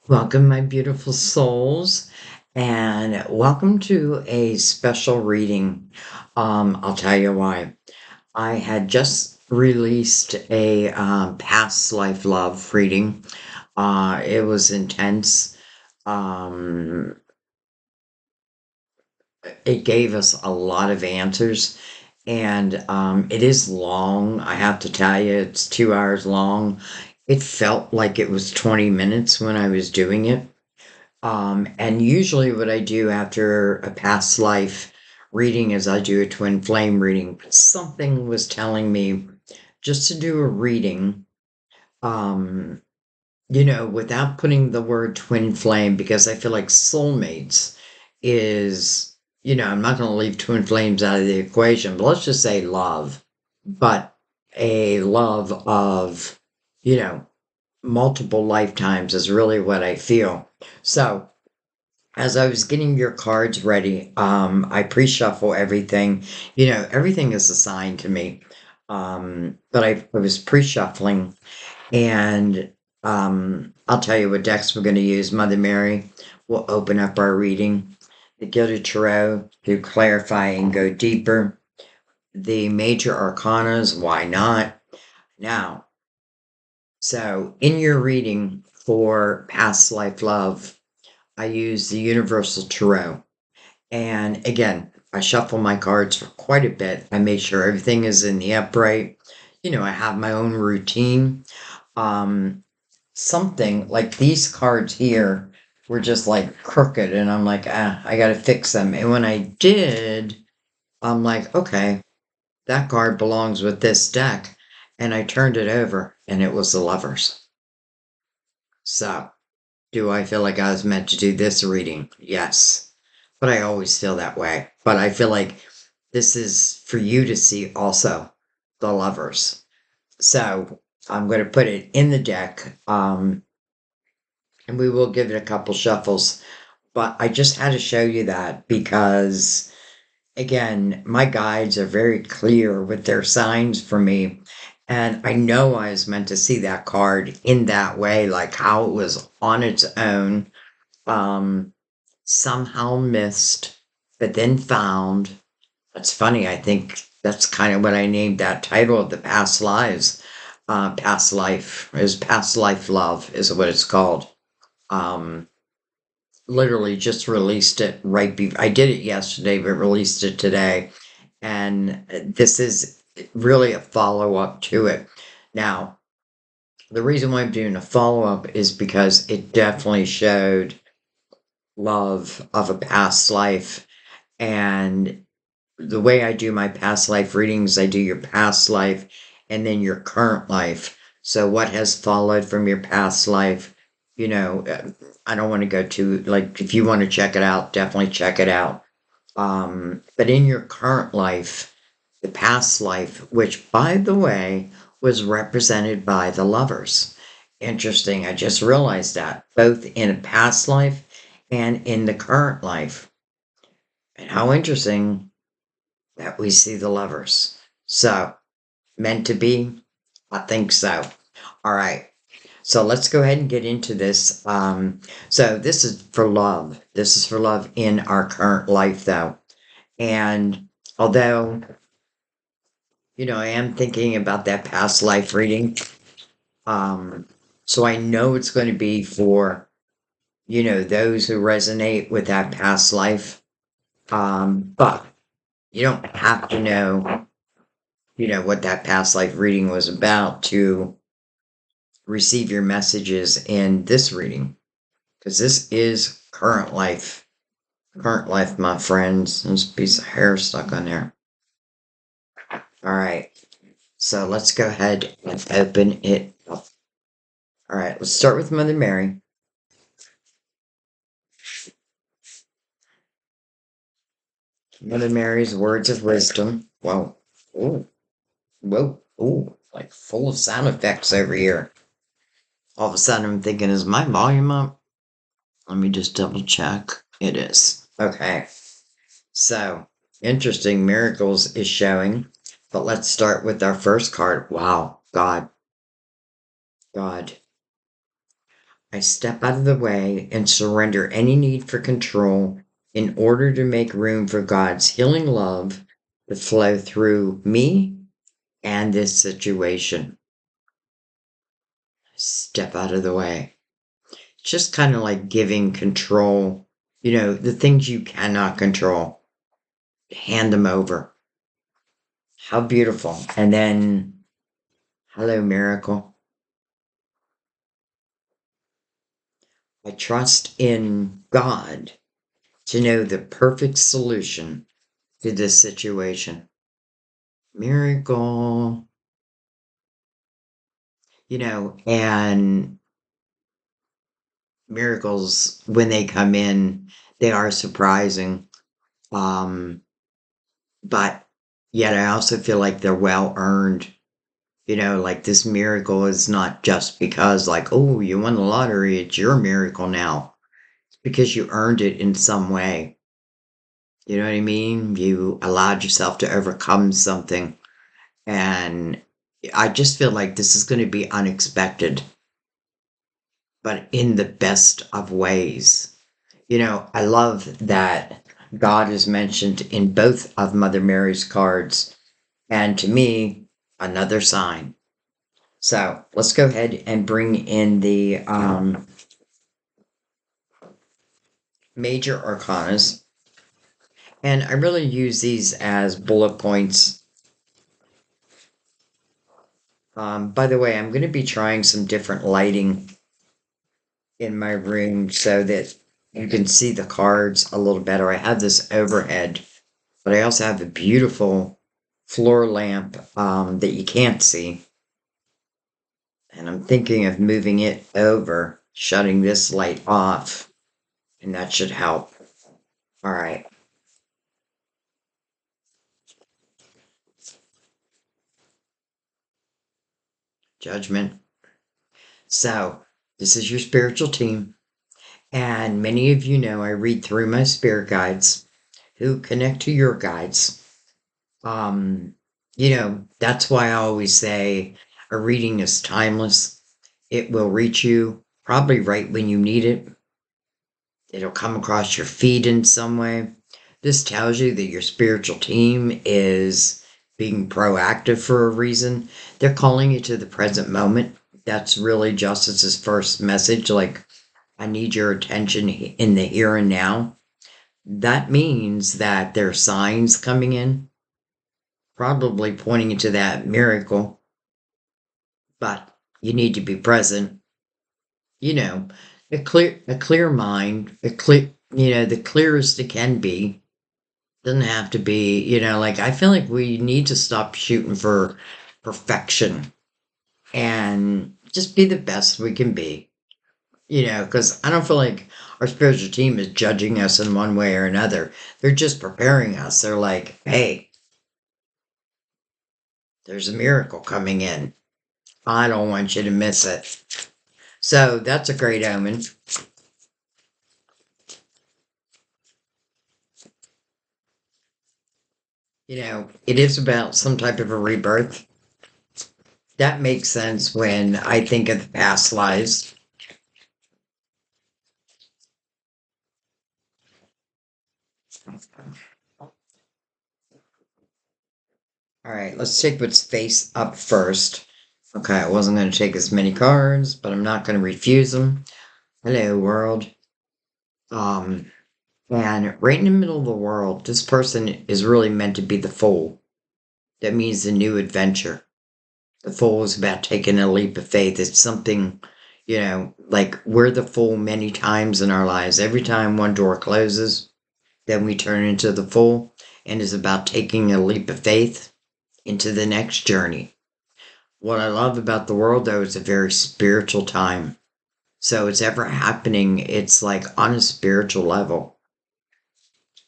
Welcome, my beautiful souls, and welcome to a special reading. I'll tell you why. I had just released a past life love reading. It was intense. Um, it gave us a lot of answers, and it is long. I have to tell you, it's 2 hours long. It felt like it was 20 minutes when I was doing it. And usually what I do after a past life reading is I do a twin flame reading. But something was telling me just to do a reading, um, without putting the word twin flame, because I feel like soulmates is, I'm not going to leave twin flames out of the equation, but let's just say love, but a love of, you know, multiple lifetimes is really what I feel. So, as I was getting your cards ready, I pre-shuffle everything. Everything is assigned to me. But I was pre-shuffling, and I'll tell you what decks we're going to use. Mother Mary will open up our reading. The Gilded Tarot to clarify and go deeper. The Major Arcanas, why not? Now, so in your reading for Past Life Love, I use the Universal Tarot. And again, I shuffle my cards for quite a bit. I make sure everything is in the upright. I have my own routine. Um, Something like these cards here were just like crooked, and I'm like, I gotta fix them. And when I did, I'm like, okay, that card belongs with this deck. And I turned it over, and it was the Lovers. So, do I feel like I was meant to do this reading? Yes. But I always feel that way. But I feel like this is for you to see also, the Lovers. So I'm going to put it in the deck, and we will give it a couple shuffles. But I just had to show you that because, again, my guides are very clear with their signs for me. And I know I was meant to see that card in that way, like how it was on its own, um, somehow missed, but then found. That's funny. I think that's kind of what I named that title of the past lives. Past life love is what it's called. Um, Literally just released it I did it yesterday, but released it today. And this is really a follow up to it. Now, the reason why I'm doing a follow up is because it definitely showed love of a past life. And the way I do my past life readings, I do your past life and then your current life. So what has followed from your past life, I don't want to go to, like, if you want to check it out, definitely check it out. But in your current life, the past life, which by the way, was represented by the Lovers. Interesting. I just realized that both in a past life and in the current life. And how interesting that we see the Lovers. So, meant to be? I think so. All right. So let's go ahead and get into this. So this is for love. This is for love in our current life, though. And although, I am thinking about that past life reading, um, so I know it's going to be for, those who resonate with that past life. But you don't have to know, what that past life reading was about to receive your messages in this reading. Because this is current life. Current life, my friends. There's a piece of hair stuck on there. All right. So let's go ahead and open it up. All right. Let's start with Mother Mary. Mother Mary's words of wisdom. Whoa. Ooh. Whoa. Ooh. Like full of sound effects over here. All of a sudden I'm thinking, is my volume up? Let me just double check. It is. Okay. So, interesting miracles is showing. But let's start with our first card. Wow. God. God. I step out of the way and surrender any need for control in order to make room for God's healing love to flow through me and this situation. Step out of the way. It's just kind of like giving control, the things you cannot control, hand them over. How beautiful. And then, hello, miracle. I trust in God to know the perfect solution to this situation. Miracle. And miracles, when they come in, they are surprising. Um, but yet I also feel like they're well earned. Like this miracle is not just because, like, oh, you won the lottery, it's your miracle now. It's because you earned it in some way. You know what I mean? You allowed yourself to overcome something. And I just feel like this is going to be unexpected, but in the best of ways. I love that God is mentioned in both of Mother Mary's cards. And to me, another sign. So let's go ahead and bring in the major arcanas. And I really use these as bullet points. By the way, I'm going to be trying some different lighting in my room so that you can see the cards a little better. I have this overhead, but I also have a beautiful floor lamp that you can't see. And I'm thinking of moving it over, shutting this light off, and that should help. All right. Judgment. So, this is your spiritual team. And many of you know I read through my spirit guides who connect to your guides. Um, that's why I always say a reading is timeless. It will reach you probably right when you need it. It'll come across your feed in some way. This tells you that your spiritual team is being proactive for a reason. They're calling you to the present moment. That's really Justice's first message. Like, I need your attention in the here and now. That means that there are signs coming in, probably pointing to that miracle, but you need to be present. You know, a clear mind, the clearest it can be. Doesn't have to be, like I feel like we need to stop shooting for perfection and just be the best we can be. Because I don't feel like our spiritual team is judging us in one way or another. They're just preparing us. They're like, hey, there's a miracle coming in. I don't want you to miss it. So that's a great omen. It is about some type of a rebirth. That makes sense when I think of the past lives. All right, let's take what's face up first. Okay, I wasn't going to take as many cards, but I'm not going to refuse them. Hello, world. Um, and right in the middle of the world, this person is really meant to be the fool. That means the new adventure. The fool is about taking a leap of faith. It's something, like we're the fool many times in our lives. Every time one door closes, then we turn into the fool, and is about taking a leap of faith into the next journey. What I love about the world, though, is a very spiritual time. So it's ever happening, it's like on a spiritual level.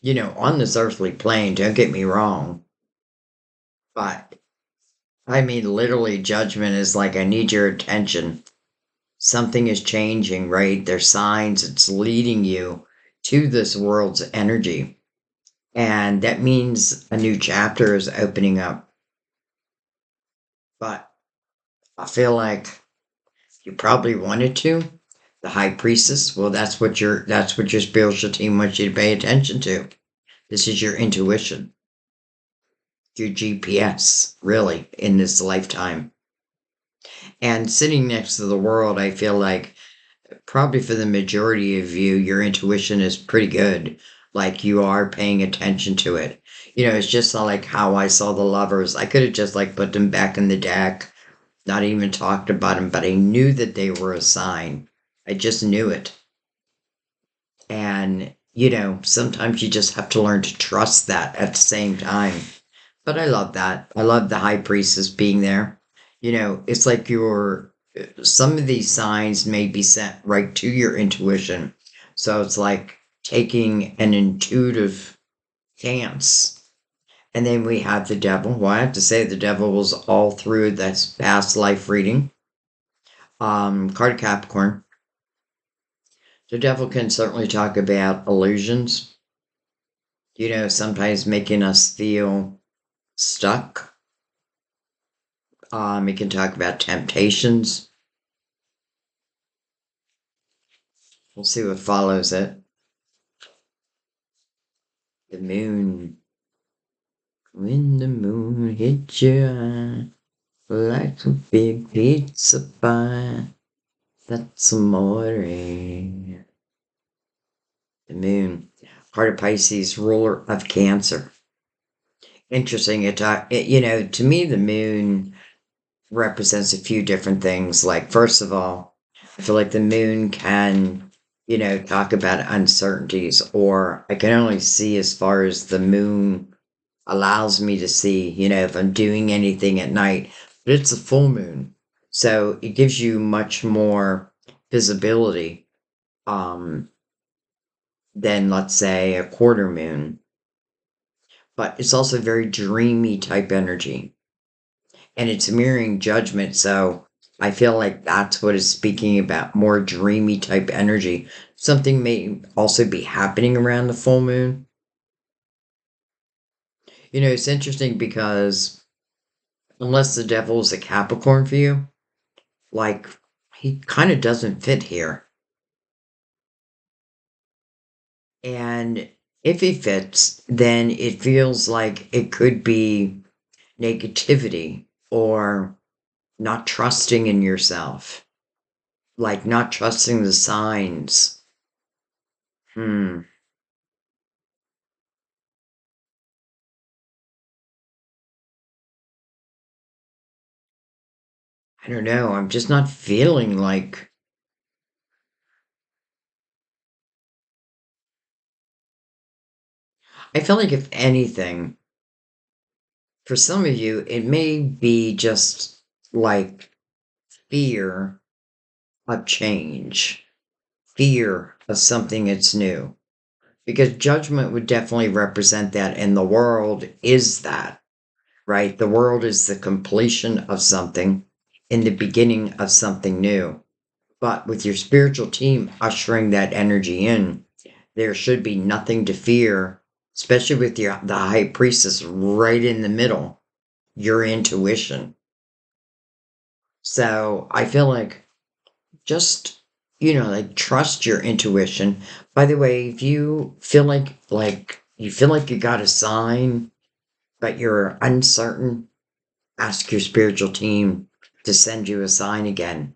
On this earthly plane, don't get me wrong. But I mean, literally, judgment is like, I need your attention. Something is changing, right? There's signs, it's leading you to this world's energy. And that means a new chapter is opening up. But I feel like you probably wanted to, The high priestess, well, that's what your spiritual team wants you to pay attention to. This is your intuition, your GPS, really, in this lifetime. And sitting next to the world, I feel like probably for the majority of you, your intuition is pretty good. Like you are paying attention to it. It's just not like how I saw the lovers. I could have just like put them back in the deck, not even talked about them, but I knew that they were a sign. I just knew it. And, sometimes you just have to learn to trust that at the same time. But I love that. I love the high priestess being there. It's like some of these signs may be sent right to your intuition. So it's like taking an intuitive chance. And then we have the devil. Well, I have to say the devil was all through this past life reading. Card of Capricorn. The devil can certainly talk about illusions, sometimes making us feel stuck. It can talk about temptations. We'll see what follows it. The moon. When the moon hits your eye like a big pizza pie, that's amore. The moon. Heart of Pisces, ruler of Cancer. Interesting. To me, the moon represents a few different things. Like, first of all, I feel like the moon can, talk about uncertainties, or I can only see as far as the moon allows me to see, if I'm doing anything at night. But it's a full moon. So it gives you much more visibility than, let's say, a quarter moon. But it's also very dreamy type energy. And it's mirroring judgment. So I feel like that's what it's speaking about, more dreamy type energy. Something may also be happening around the full moon. It's interesting because unless the devil is a Capricorn for you, like he kind of doesn't fit here. And if he fits, then it feels like it could be negativity or not trusting in yourself, like not trusting the signs. Hmm. I don't know. I'm just not feeling like. I feel like, if anything, for some of you, it may be just like fear of change, fear of something that's new. Because judgment would definitely represent that, and the world is that, right? The world is the completion of something in the beginning of something new. But with your spiritual team ushering that energy in, there should be nothing to fear, especially with the high priestess right in the middle, your intuition. So I feel like just, like trust your intuition. By the way, if you feel like you got a sign, but you're uncertain, ask your spiritual team to send you a sign again.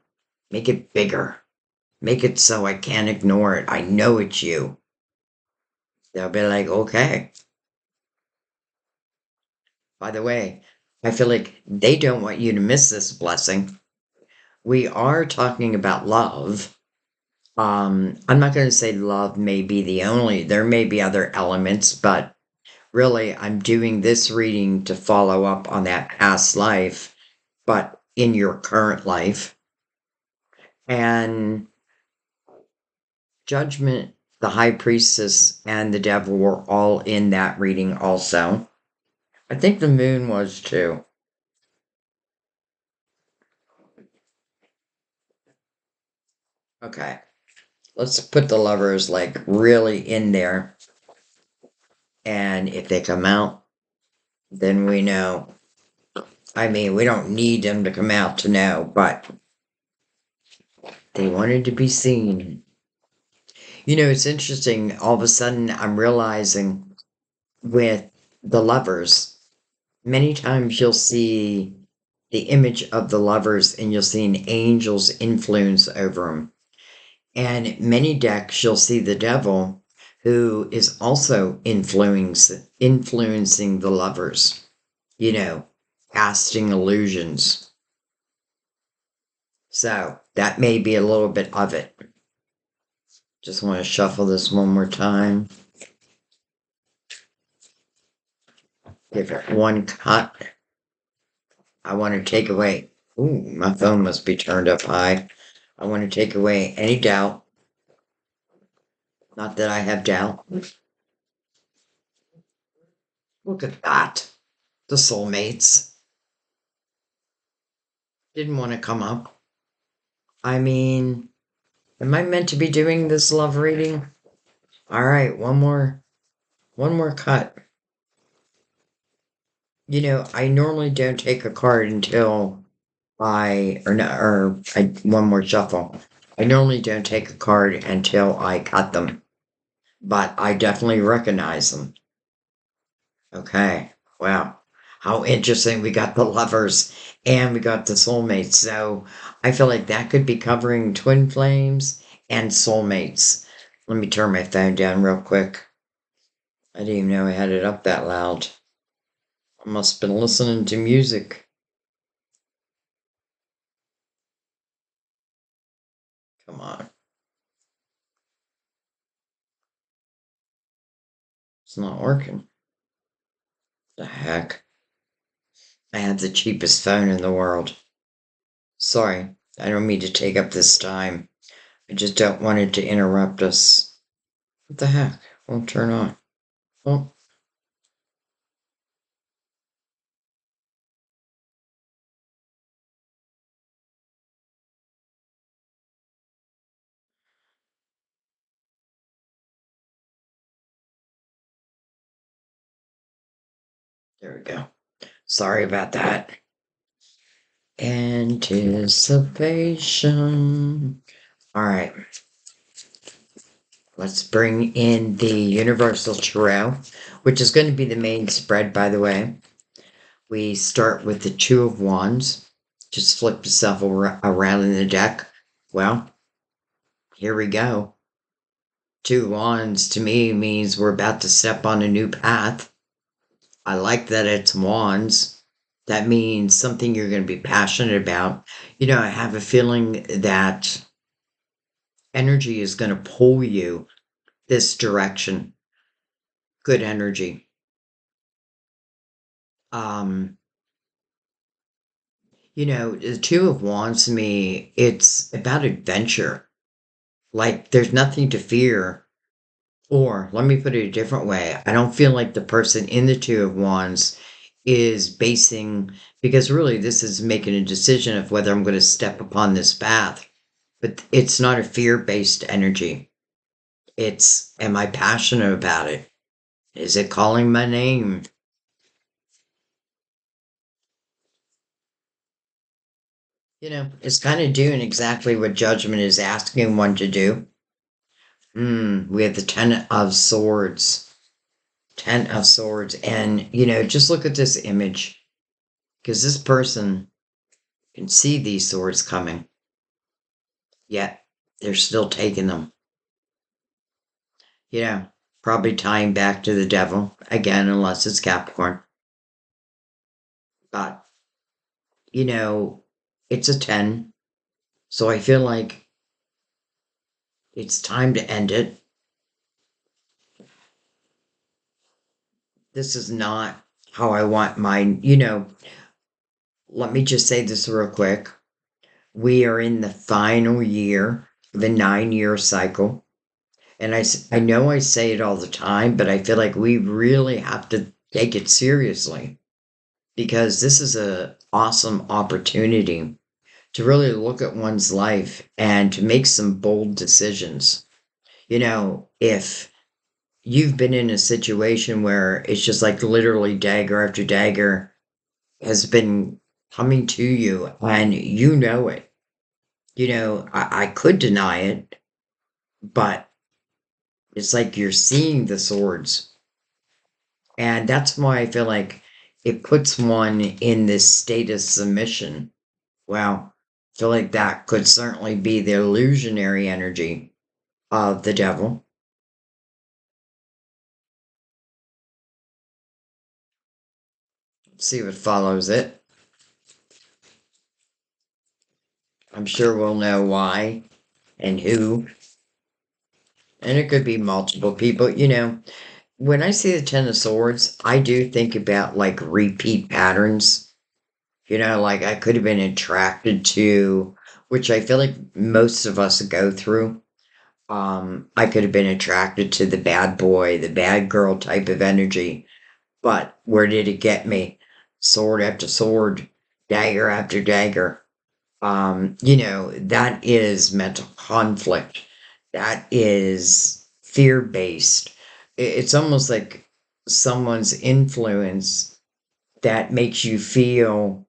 Make it bigger. Make it so I can't ignore it. I know it's you. They'll be like, okay. By the way, I feel like they don't want you to miss this blessing. We are talking about love. I'm not going to say love may be the only, there may be other elements, but really, I'm doing this reading to follow up on that past life, but in your current life. And judgment, the high priestess, and the devil were all in that reading also. I think the moon was too. Okay, let's put the lovers like really in there. And if they come out, then we know. I mean, we don't need them to come out to know, but They wanted to be seen. It's interesting. All of a sudden, I'm realizing with the lovers, many times you'll see the image of the lovers and you'll see an angel's influence over them. And many decks, you'll see the devil who is also influencing the lovers, you know, casting illusions. So that may be a little bit of it. Just want to shuffle this one more time. Give it one cut. I want to take away. Ooh, my phone must be turned up high. I want to take away any doubt. Not that I have doubt. Look at that. The soulmates didn't want to come up. I mean, am I meant to be doing this love reading? All right, one more cut. I normally don't take a card until one more shuffle. I normally don't take a card until I cut them, but I definitely recognize them. Okay, wow. How interesting. We got the lovers and we got the soulmates. So I feel like that could be covering twin flames and soulmates. Let me turn my phone down real quick. I didn't even know I had it up that loud. I must have been listening to music. Come on. It's not working. The heck? I have the cheapest phone in the world. Sorry, I don't mean to take up this time. I just don't want it to interrupt us. What the heck? Won't turn on. Oh, there we go. Sorry about that. Anticipation. All right. Let's bring in the Universal Tarot, which is going to be the main spread, by the way. We start with the Two of Wands. Just flip yourself around in the deck. Well, here we go. Two of Wands to me means we're about to step on a new path. I like that it's wands. That means something you're going to be passionate about. I have a feeling that energy is going to pull you this direction. Good energy. Um, the Two of Wands to me, it's about adventure. Like there's nothing to fear. Or let me put it a different way. I don't feel like the person in the Two of Wands is basing, because really this is making a decision of whether I'm going to step upon this path. But it's not a fear-based energy. It's, am I passionate about it? Is it calling my name? It's kind of doing exactly what judgment is asking one to do. We have the Ten of Swords. Ten of Swords. And, just look at this image. Because this person can see these swords coming. Yet, they're still taking them. Probably tying back to the devil. Again, unless it's Capricorn. But, it's a 10. So I feel like it's time to end it. This is not how I want mine. Let me just say this real quick. We are in the final year of a 9-year cycle. And I know I say it all the time, but I feel like we really have to take it seriously because this is a awesome opportunity to really look at one's life and to make some bold decisions. If you've been in a situation where it's just like literally dagger after dagger has been coming to you and you know it, I could deny it, but it's like you're seeing the swords. And that's why I feel like it puts one in this state of submission. Well, I feel like that could certainly be the illusionary energy of the devil. See what follows it. I'm sure we'll know why and who. And it could be multiple people. When I see the Ten of Swords, I do think about like repeat patterns. Like I could have been attracted to, which I feel like most of us go through. I could have been attracted to the bad boy, the bad girl type of energy. But where did it get me? Sword after sword, dagger after dagger. That is mental conflict. That is fear based. It's almost like someone's influence that makes you feel,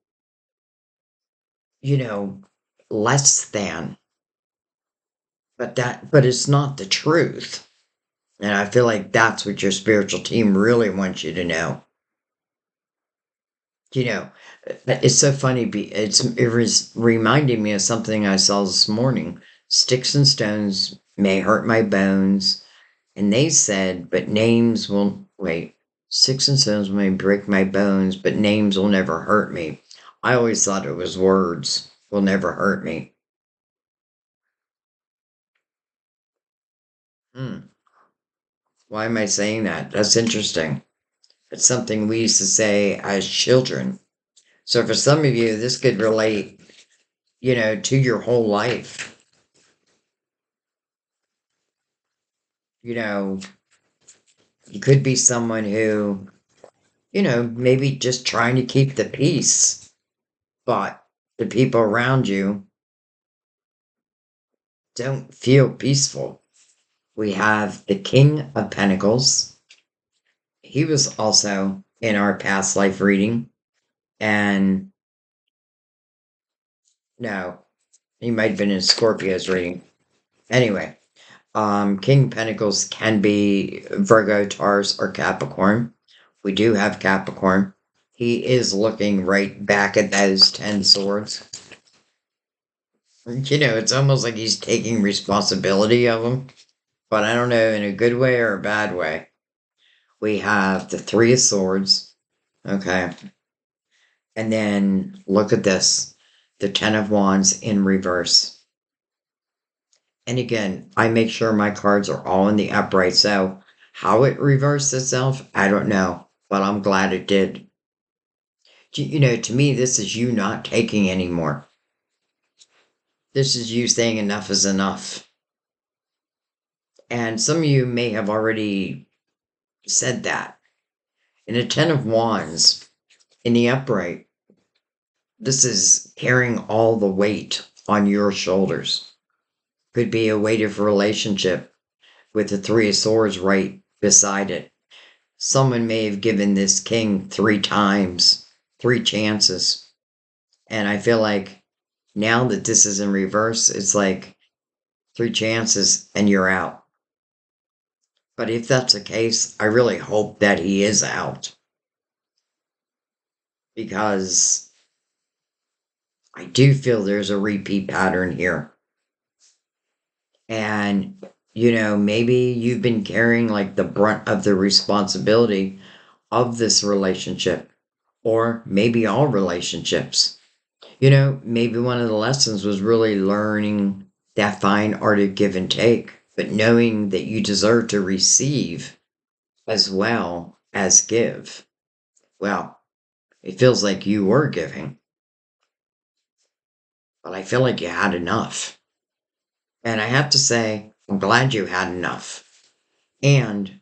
you know, less than. But it's not the truth. And I feel like that's what your spiritual team really wants you to know. You know, it's so funny. It was reminding me of something I saw this morning. Sticks and stones may hurt my bones, and they said, but names will wait. Sticks and stones may break my bones, but names will never hurt me. I always thought it was words will never hurt me. Hmm. Why am I saying that? That's interesting. It's something we used to say as children. So for some of you, this could relate, to your whole life. You know, you could be someone who, maybe just trying to keep the peace, but the people around you don't feel peaceful. We have the King of Pentacles. He was also in our past life reading. And no, he might have been in Scorpio's reading. Anyway, King Pentacles can be Virgo, Taurus, or Capricorn. We do have Capricorn. He is looking right back at those 10 swords. It's almost like he's taking responsibility of them, but I don't know in a good way or a bad way. We have the Three of Swords, okay, and then look at this, the Ten of Wands in reverse. And again, I make sure my cards are all in the upright, so how it reversed itself, I don't know, but I'm glad it did. To me, this is you not taking anymore. This is you saying enough is enough. And some of you may have already said that. In a Ten of Wands, in the upright, this is carrying all the weight on your shoulders. Could be a weight of relationship with the Three of Swords right beside it. Someone may have given this king 3 times, 3 chances. And I feel like now that this is in reverse, it's like 3 chances and you're out. But if that's the case, I really hope that he is out because I do feel there's a repeat pattern here. And, maybe you've been carrying like the brunt of the responsibility of this relationship, or maybe all relationships. Maybe one of the lessons was really learning that fine art of give and take, but knowing that you deserve to receive as well as give. Well, it feels like you were giving, but I feel like you had enough. And I have to say, I'm glad you had enough. And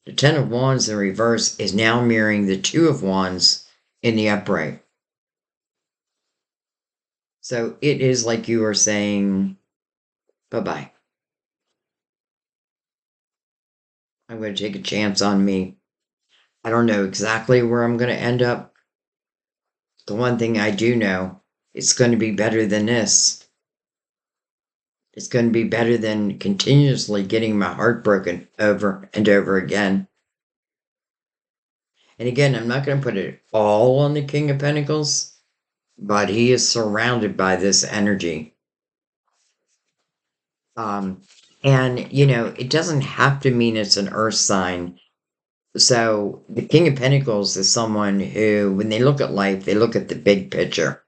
the Ten of Wands in reverse is now mirroring the Two of Wands in the upright. So it is like you are saying, bye bye. I'm going to take a chance on me. I don't know exactly where I'm going to end up. The one thing I do know, it's going to be better than this. It's going to be better than continuously getting my heart broken over and over again. And again, I'm not going to put it all on the King of Pentacles, but he is surrounded by this energy. Um, and, it doesn't have to mean it's an earth sign. So the King of Pentacles is someone who, when they look at life, they look at the big picture.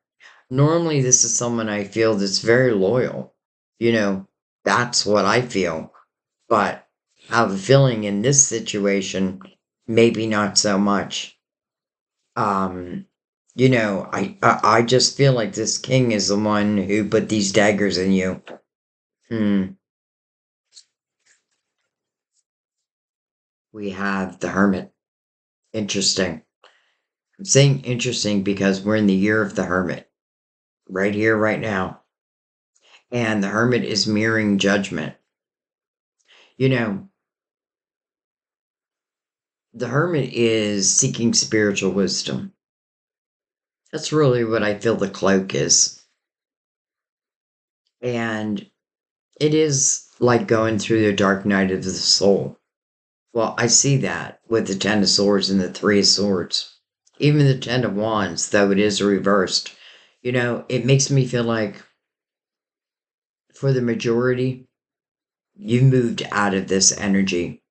Normally, this is someone I feel that's very loyal. That's what I feel. But I have a feeling in this situation, maybe not so much. Um, I just feel like this king is the one who put these daggers in you. We have the Hermit. Interesting. I'm saying interesting because we're in the year of the Hermit, right here, right now. And the Hermit is mirroring judgment. You know, the Hermit is seeking spiritual wisdom. That's really what I feel the cloak is. And it is like going through the dark night of the soul. Well, I see that with the Ten of Swords and the Three of Swords. Even the Ten of Wands, though it is reversed. It makes me feel like for the majority, you moved out of this energy.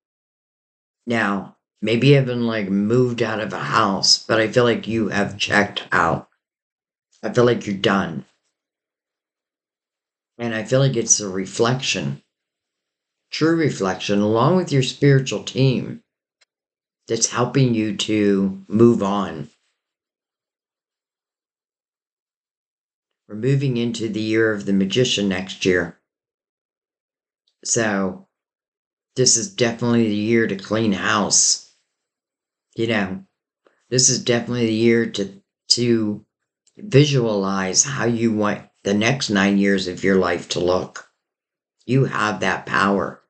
Now, maybe you haven't like moved out of a house, but I feel like you have checked out. I feel like you're done. And I feel like it's a reflection, true reflection, along with your spiritual team that's helping you to move on. We're moving into the year of the magician next year. So this is definitely the year to clean house. This is definitely the year to visualize how you want the next 9 years of your life to look. You have that power.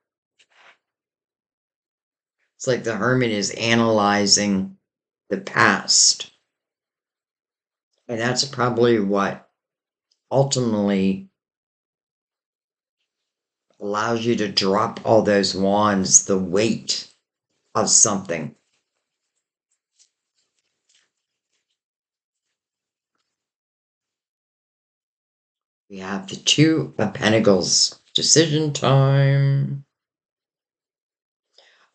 It's like the hermit is analyzing the past. And that's probably what ultimately allows you to drop all those wands, the weight of something. We have the Two of Pentacles. Decision time.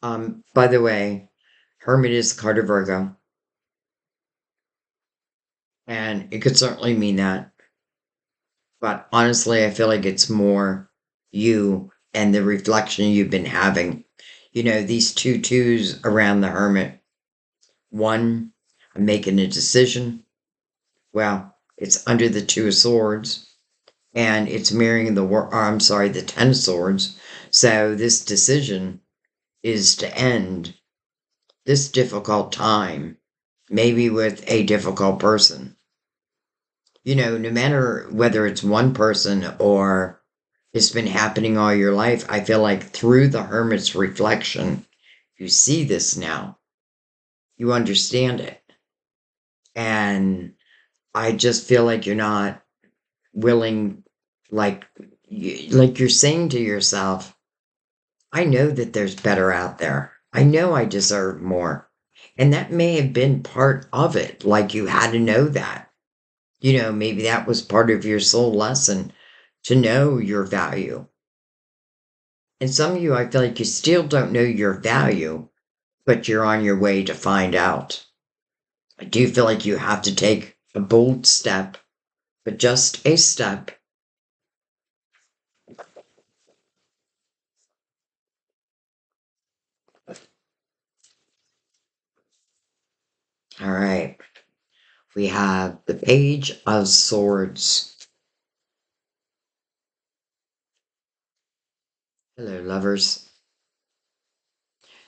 By the way, Hermit is the card of Virgo. And it could certainly mean that. But honestly, I feel like it's more you and the reflection you've been having. These two twos around the Hermit. One, I'm making a decision. Well, it's under the Two of Swords. And it's mirroring the Ten of Swords. So this decision is to end this difficult time, maybe with a difficult person. No matter whether it's one person or it's been happening all your life, I feel like through the hermit's reflection, you see this now. You understand it. And I just feel like you're not willing, like, like you're saying to yourself, I know that there's better out there. I know I deserve more. And that may have been part of it. Like you had to know that. Maybe that was part of your soul lesson to know your value. And some of you, I feel like you still don't know your value, but you're on your way to find out. I do feel like you have to take a bold step, but just a step. All right. We have the Page of Swords. Hello, lovers.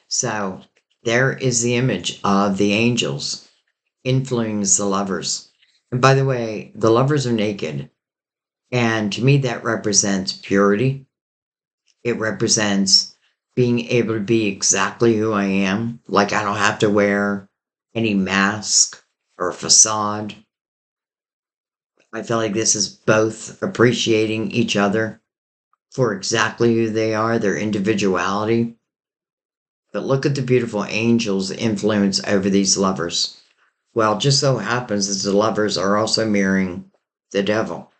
So there is the image of the angels influencing the lovers. And by the way, the lovers are naked. And to me, that represents purity. It represents being able to be exactly who I am. Like I don't have to wear any mask or facade. I feel like this is both appreciating each other for exactly who they are, their individuality. But look at the beautiful angels' influence over these lovers. Well, it just so happens that the lovers are also mirroring the devil,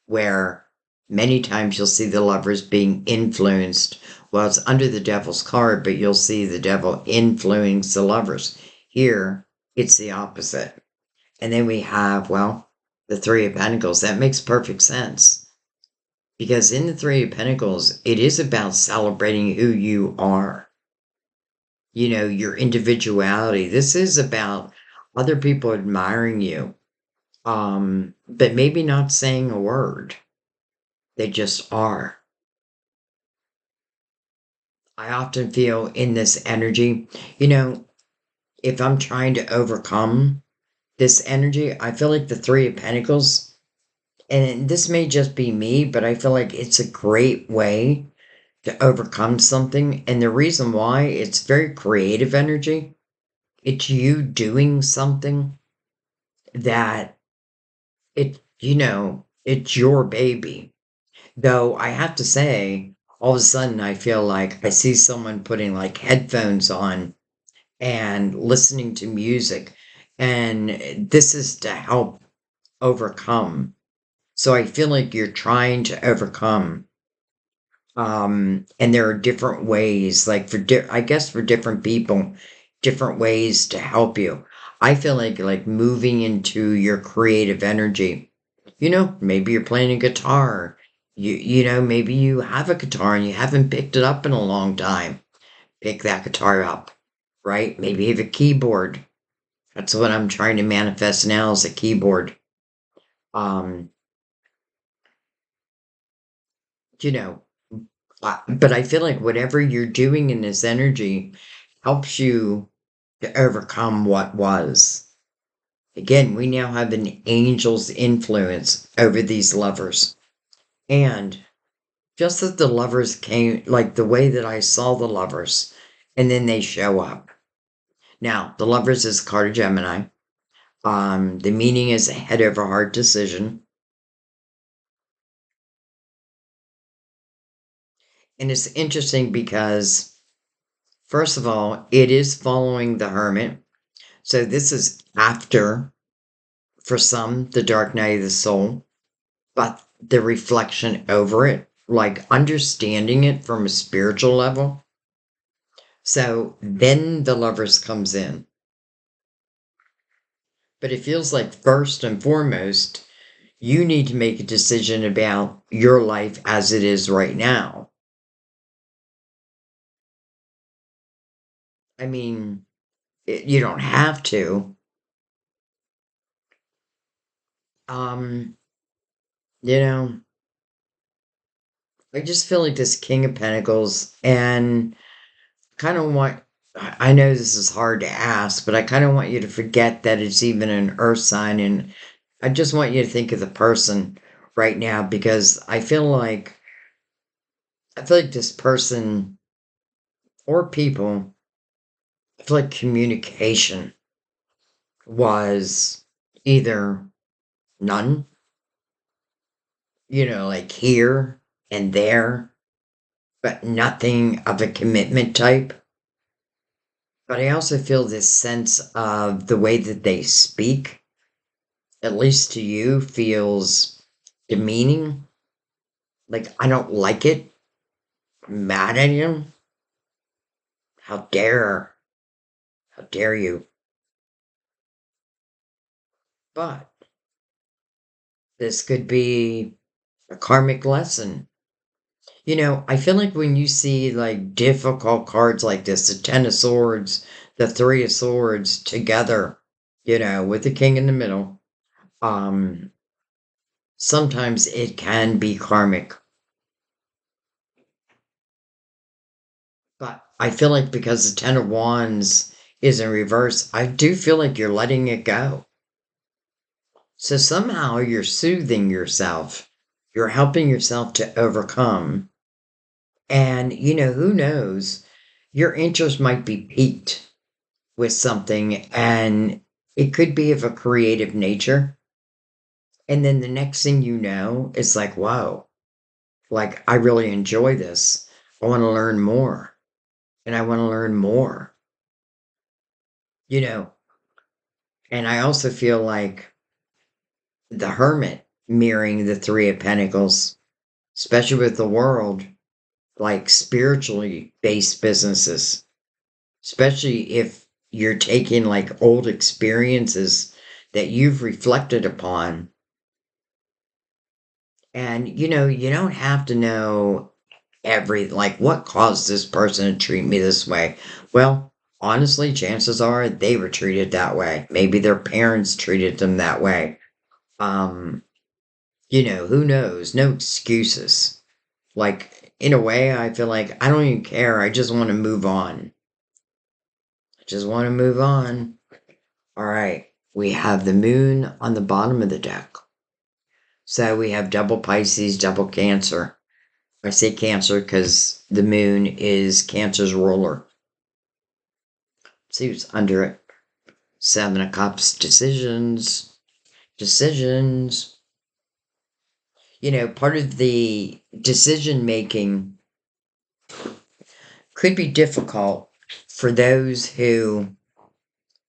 where many times you'll see the lovers being influenced. Well, it's under the devil's card, but you'll see the devil influence the lovers. Here, it's the opposite. And then we have, well, the Three of Pentacles. That makes perfect sense. Because in the Three of Pentacles, it is about celebrating who you are, your individuality. This is about other people admiring you, but maybe not saying a word. They just are. I often feel in this energy, if I'm trying to overcome this energy, I feel like the Three of Pentacles, and this may just be me, but I feel like it's a great way to overcome something. And the reason why, it's very creative energy. It's you doing something that it's your baby. Though I have to say, all of a sudden I feel like I see someone putting like headphones on and listening to music. And this is to help overcome. So I feel like you're trying to overcome. And there are different ways, like I guess for different people, different ways to help you. I feel like moving into your creative energy. Maybe you're playing a guitar. Maybe you have a guitar and you haven't picked it up in a long time. Pick that guitar up, right? Maybe you have a keyboard. That's what I'm trying to manifest now is a keyboard. Um, you know, but I feel like whatever you're doing in this energy helps you to overcome what was. Again, we now have an angel's influence over these lovers. And just as the lovers came, like the way that I saw the lovers, and then they show up. Now, the lovers is card of Gemini. The meaning is a head over heart decision. And it's interesting because, first of all, it is following the hermit. So this is after, for some, the dark night of the soul, but the reflection over it, like understanding it from a spiritual level. So then the lovers comes in. But it feels like first and foremost, you need to make a decision about your life as it is right now. I mean, you don't have to. Um, you know, I just feel like this King of Pentacles and kind of want, I know this is hard to ask, but I kind of want you to forget that it's even an earth sign. And I just want you to think of the person right now because I feel like this person or people, I feel like communication was either none, like here and there, but nothing of a commitment type. But I also feel this sense of the way that they speak, at least to you, feels demeaning. Like, I don't like it. I'm mad at you. How dare, how dare you? But this could be a karmic lesson. I feel like when you see like difficult cards like this, the Ten of Swords, the Three of Swords together, with the King in the middle, um, sometimes it can be karmic. But I feel like because the Ten of Wands is in reverse, I do feel like you're letting it go. So somehow you're soothing yourself. You're helping yourself to overcome. And, who knows? Your interest might be piqued with something and it could be of a creative nature. And then the next thing you know, it's like, whoa, Like, I really enjoy this. I want to learn more. And I want to learn more, you know. And I also feel like the Hermit mirroring the Three of Pentacles, especially with the world, like spiritually based businesses, especially if you're taking like old experiences that you've reflected upon. And, you don't have to know like what caused this person to treat me this way. Well, honestly, chances are they were treated that way. Maybe their parents treated them that way. Um, who knows? No excuses. Like, in a way, I feel like I don't even care. I just want to move on. I just want to move on. All right. We have the moon on the bottom of the deck. So we have double Pisces, double Cancer. I say Cancer because the moon is Cancer's ruler. See what's under it. Seven of Cups, decisions. Decisions. Part of the decision making could be difficult for those who,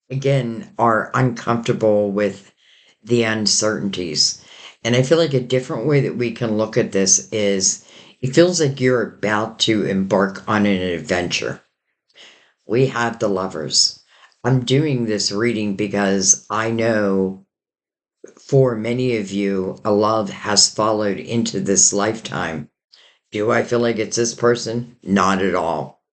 again, are uncomfortable with the uncertainties. And I feel like a different way that we can look at this is it feels like you're about to embark on an adventure. We have the Lovers. I'm doing this reading because I know for many of you, a love has followed into this lifetime. Do I feel like it's this person? Not at all.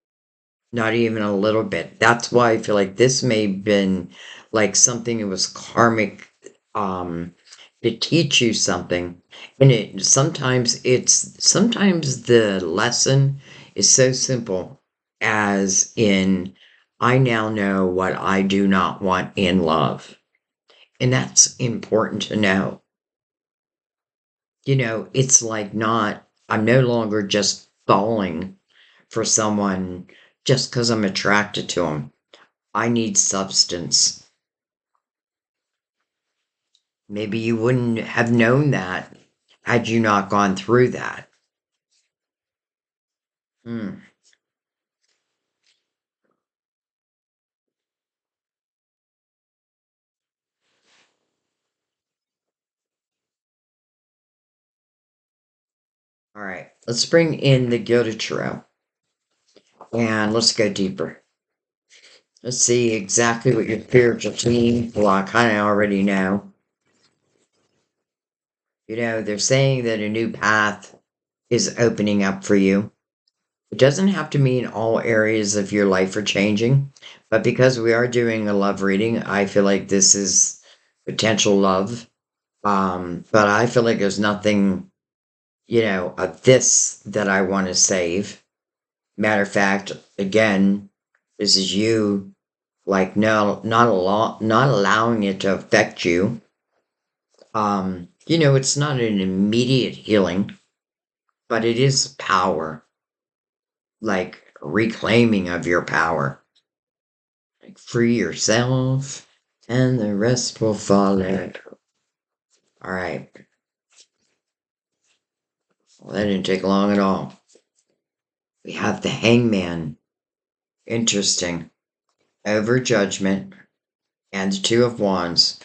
Not even a little bit. That's why I feel like this may have been like something that was karmic um to teach you something. And sometimes the lesson is so simple as in I now know what I do not want in love. And that's important to know. It's like I'm no longer just falling for someone just because I'm attracted to them. I need substance. Maybe you wouldn't have known that had you not gone through that. Hmm. All right, let's bring in the Gilded Tarot and let's go deeper. Let's see exactly what your spiritual team, well, I kind of already know. They're saying that a new path is opening up for you. It doesn't have to mean all areas of your life are changing, but because we are doing a love reading, I feel like this is potential love. But I feel like there's nothing, of this that I want to save. Matter of fact, again, this is you, like, no, not allowing it to affect you. It's not an immediate healing, but it is power, like reclaiming of your power. Like free yourself, and the rest will follow. All right. Well, that didn't take long at all. We have the Hangman. Interesting. Over judgment and the Two of Wands.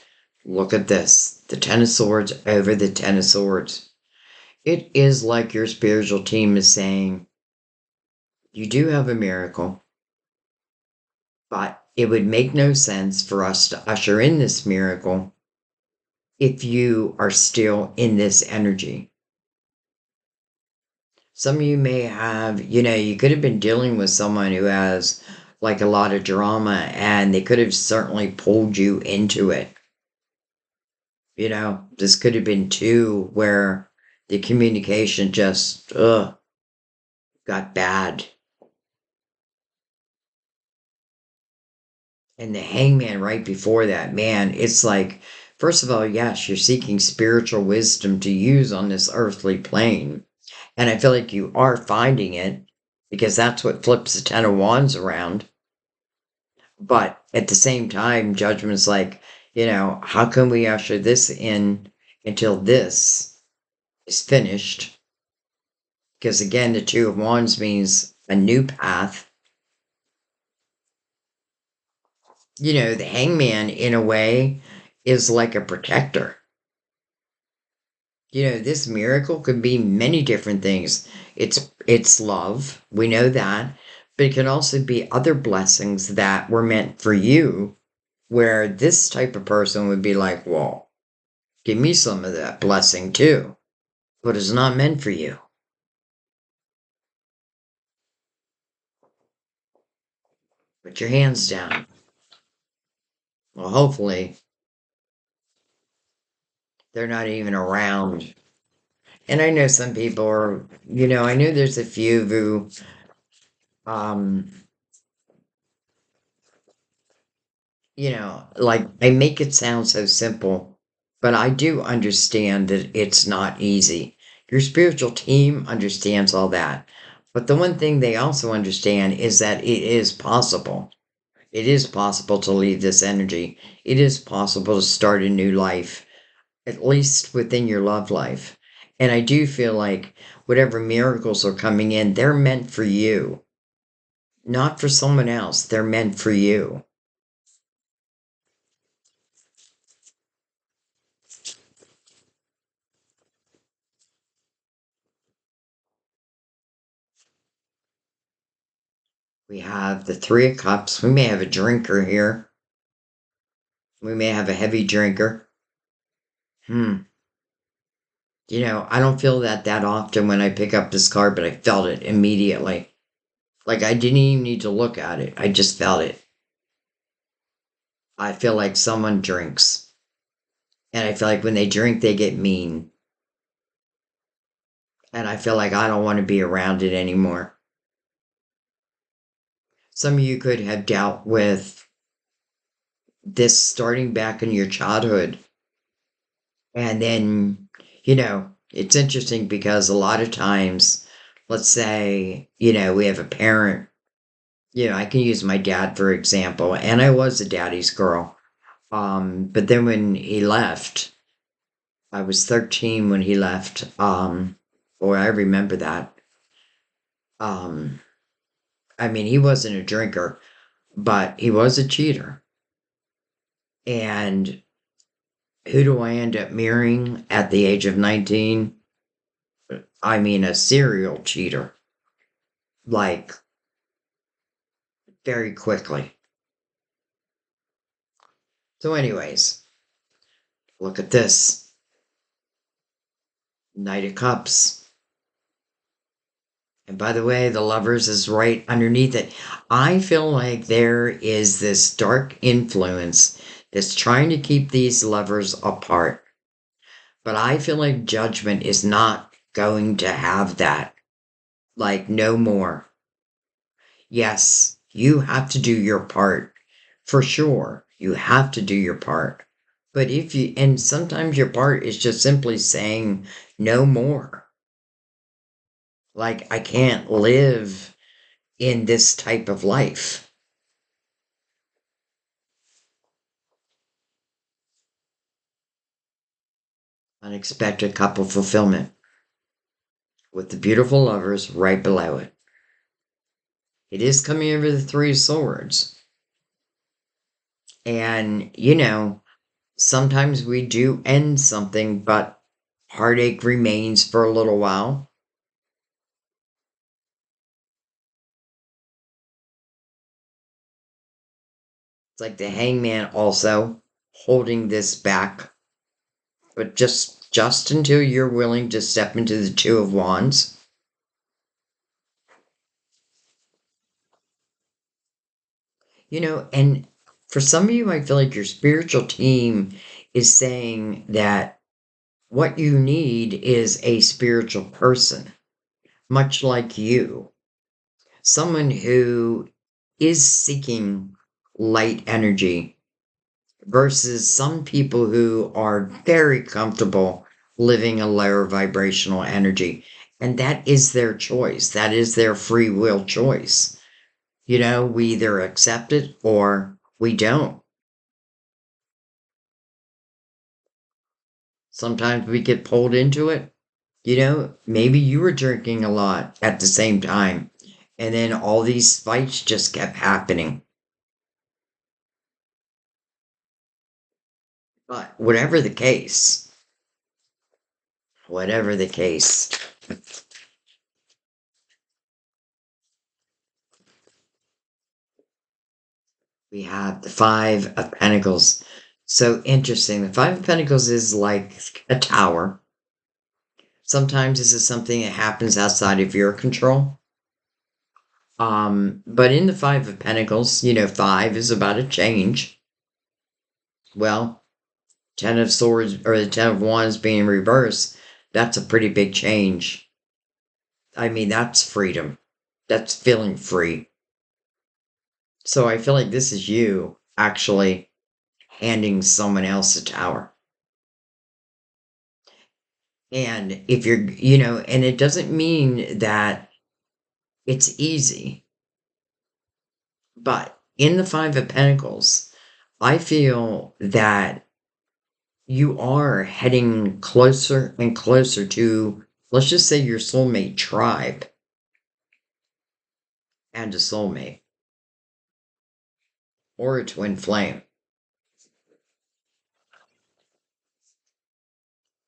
Look at this. The Ten of Swords over the Ten of Swords. It is like your spiritual team is saying, you do have a miracle, but it would make no sense for us to usher in this miracle if you are still in this energy. Some of you may have, you could have been dealing with someone who has like a lot of drama and they could have certainly pulled you into it. This could have been too where the communication just got bad. And the Hangman right before that, man, it's like, first of all, yes, you're seeking spiritual wisdom to use on this earthly plane. And I feel like you are finding it because that's what flips the Ten of Wands around. But at the same time, Judgment's like, how can we usher this in until this is finished? Because again, the Two of Wands means a new path. You know, the Hangman, in a way, is like a protector. You know, this miracle could be many different things. It's love, we know that, but it can also be other blessings that were meant for you, where this type of person would be like, well, give me some of that blessing too, but it's not meant for you. Put your hands down. Well, hopefully they're not even around. And I know some people are, I know there's a few who, um, like I make it sound so simple, but I do understand that it's not easy. Your spiritual team understands all that. But the one thing they also understand is that it is possible. It is possible to leave this energy. It is possible to start a new life, at least within your love life. And I do feel like whatever miracles are coming in, they're meant for you, not for someone else. They're meant for you. We have the Three of Cups. We may have a drinker here. We may have a heavy drinker. Hmm. I don't feel that often when I pick up this card, but I felt it immediately. Like I didn't even need to look at it. I just felt it. I feel like someone drinks. And I feel like when they drink, they get mean. And I feel like I don't want to be around it anymore. Some of you could have dealt with this starting back in your childhood. And then, it's interesting because a lot of times, let's say, we have a parent, I can use my dad for example, and I was a daddy's girl. But then when he left, I was 13 when he left. Boy, I remember that. Um, I mean, he wasn't a drinker, but he was a cheater. And who do I end up marrying at the age of 19? I mean, a serial cheater. Like, very quickly. So, anyways, look at this Knight of Cups. And by the way, the Lovers is right underneath it. I feel like there is this dark influence that's trying to keep these lovers apart. But I feel like Judgment is not going to have that. Like, no more. Yes, you have to do your part. For sure, you have to do your part. But and sometimes your part is just simply saying no more. Like, I can't live in this type of life. Unexpected couple fulfillment with the beautiful lovers right below it. It is coming over the Three of Swords. And, sometimes we do end something, but heartache remains for a little while. It's like the Hangman also holding this back, but just until you're willing to step into the Two of Wands. And for some of you, I feel like your spiritual team is saying that what you need is a spiritual person, much like you, someone who is seeking light energy versus some people who are very comfortable living a lower vibrational energy. And that is their choice. That is their free will choice. We either accept it or we don't. Sometimes we get pulled into it, Maybe you were drinking a lot at the same time, and then all these fights just kept happening. But whatever the case, we have the Five of Pentacles. So interesting. The Five of Pentacles is like a tower. Sometimes this is something that happens outside of your control. But in the Five of Pentacles, five is about a change. Well, Ten of Swords or the Ten of Wands being reversed, that's a pretty big change. I mean, that's freedom. That's feeling free. So I feel like this is you actually handing someone else a tower. And if and it doesn't mean that it's easy, but in the Five of Pentacles, I feel that you are heading closer and closer to, let's just say, your soulmate tribe and a soulmate or a twin flame.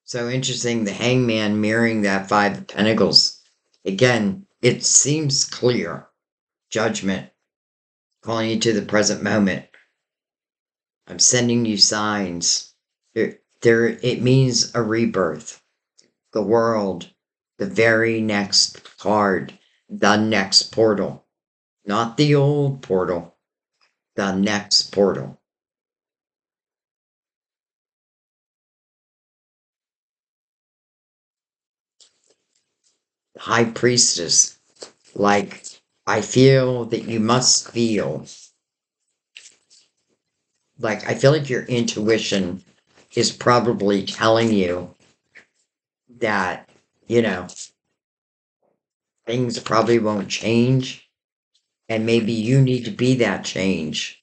So interesting, the hangman mirroring that Five of Pentacles. Again, it seems clear. Judgment, calling you to the present moment. I'm sending you signs. It means a rebirth. The world, the very next card, the next portal. Not the old portal, the next portal. High Priestess, like, I feel that you must feel. Like, I feel like your intuition is probably telling you that, you know, things probably won't change. And maybe you need to be that change.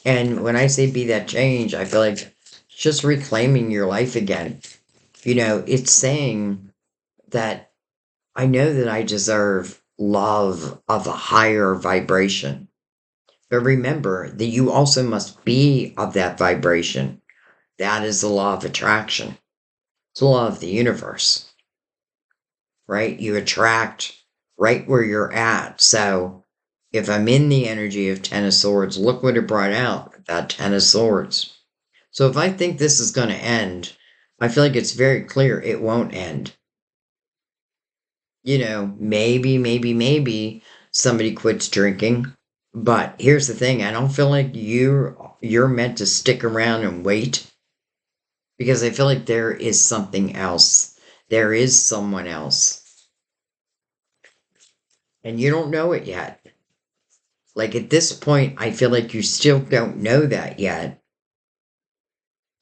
And when I say be that change, I feel like just reclaiming your life again. It's saying that I know that I deserve love of a higher vibration. But remember that you also must be of that vibration. That is the law of attraction. It's the law of the universe, right? You attract right where you're at. So if I'm in the energy of Ten of Swords, look what it brought out, that Ten of Swords. So if I think this is going to end, I feel like it's very clear it won't end. Maybe somebody quits drinking. But here's the thing, I don't feel like you're meant to stick around and wait, because I feel like there is something else. There is someone else. And you don't know it yet. Like at this point, I feel like you still don't know that yet.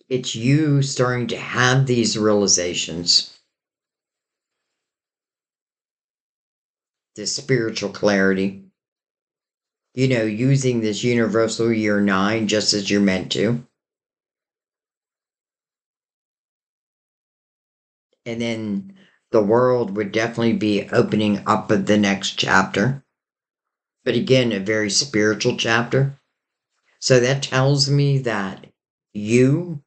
It's you starting to have these realizations, this spiritual clarity, using this universal year nine just as you're meant to. And then the world would definitely be opening up at the next chapter. But again, a very spiritual chapter. So that tells me that you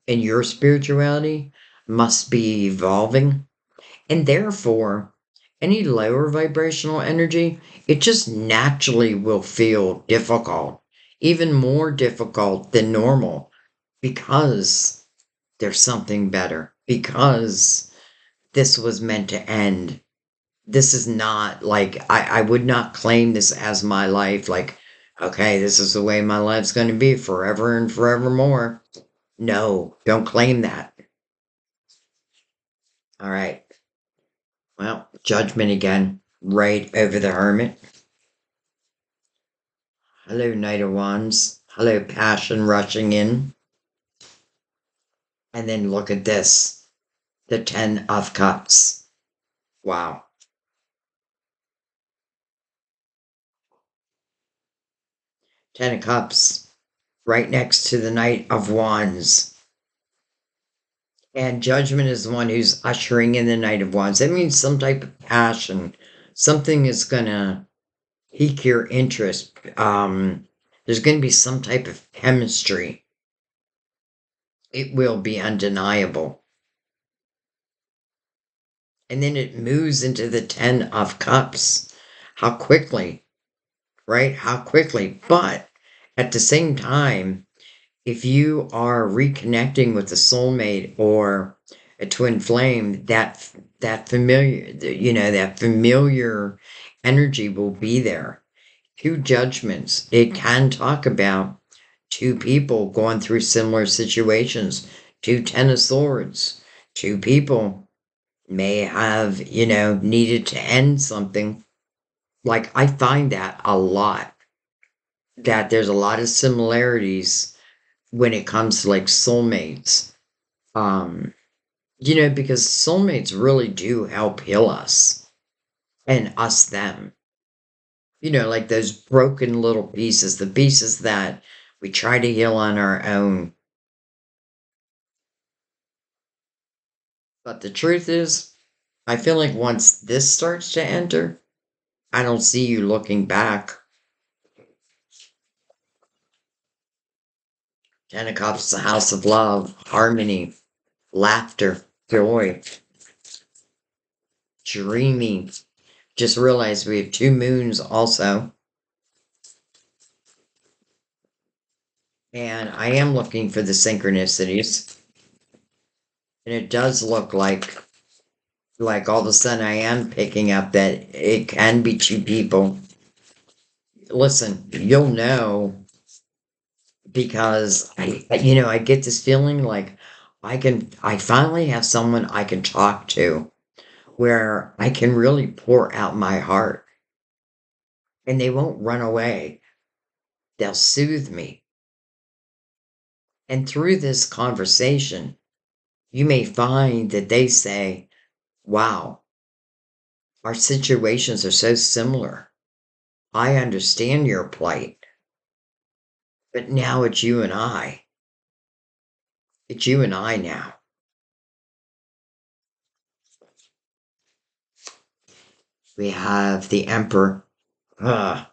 and your spirituality must be evolving. And therefore, any lower vibrational energy, it just naturally will feel difficult, even more difficult than normal, because there's something better, because this was meant to end. This is not like, I would not claim this as my life, like, okay, this is the way my life's going to be forever and forevermore. No, don't claim that. All right. Well, judgment again, right over the hermit. Hello, Knight of Wands. Hello, passion rushing in. And then look at this, the Ten of Cups. Wow. Ten of Cups, right next to the Knight of Wands. And judgment is the one who's ushering in the Knight of Wands. That means some type of passion. Something is going to pique your interest. There's going to be some type of chemistry. It will be undeniable. And then it moves into the 10 of Cups. How quickly, right? How quickly. But at the same time, if you are reconnecting with a soulmate or a twin flame, that familiar, that familiar energy will be there. Two judgments. It can talk about two people going through similar situations. Two Ten of Swords. Two people may have, needed to end something. Like, I find that a lot, that there's a lot of similarities when it comes to like soulmates. Um, because soulmates really do help heal us and us them. Like those broken little pieces, the pieces that we try to heal on our own. But the truth is, I feel like once this starts to enter, I don't see you looking back. Ten of Cups, the house of love, harmony, laughter, joy, dreaming. Just realized we have two moons also. And I am looking for the synchronicities. And it does look like all of a sudden I am picking up that it can be two people. Listen, you'll know because I get this feeling like I finally have someone I can talk to where I can really pour out my heart and they won't run away. They'll soothe me. And through this conversation, you may find that they say, wow, our situations are so similar. I understand your plight, but now it's you and I. It's you and I now. We have the Emperor. Ugh.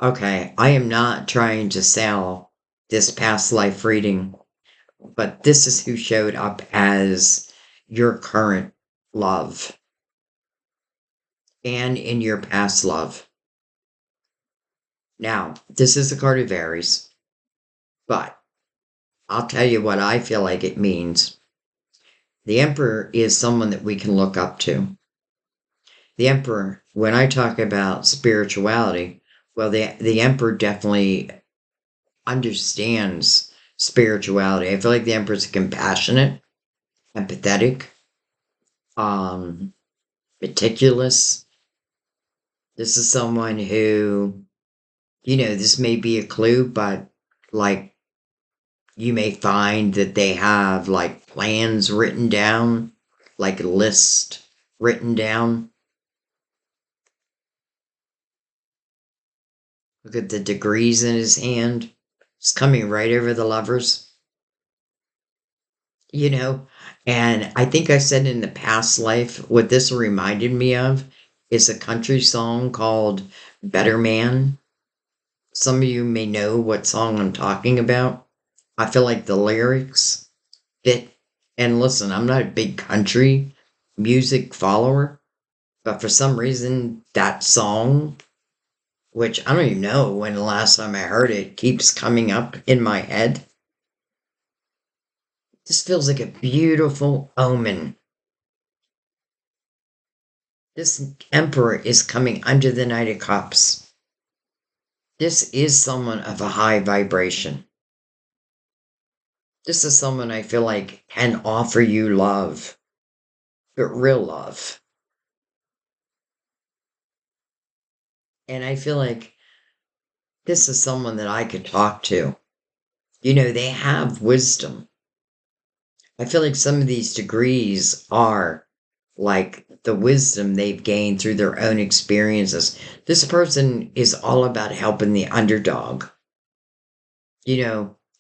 Okay, I am not trying to sell this past life reading, but this is who showed up as your current love and in your past love. Now, this is a card of Aries, but I'll tell you what I feel like it means. The Emperor is someone that we can look up to. The Emperor, when I talk about spirituality, well, the Emperor definitely understands spirituality. I feel like the Emperor is compassionate, empathetic, um, meticulous. This is someone who, this may be a clue, but like you may find that they have like plans written down, like a list written down. Look at the degrees in his hand. It's coming right over the lovers, you know? And I think I said in the past life, what this reminded me of is a country song called Better Man. Some of you may know what song I'm talking about. I feel like the lyrics fit. And listen, I'm not a big country music follower, but for some reason, that song, which I don't even know when the last time I heard it, keeps coming up in my head. This feels like a beautiful omen. This emperor is coming under the Knight of Cups. This is someone of a high vibration. This is someone I feel like can offer you love, but real love. And I feel like this is someone that I could talk to. They have wisdom. I feel like some of these degrees are like the wisdom they've gained through their own experiences. This person is all about helping the underdog.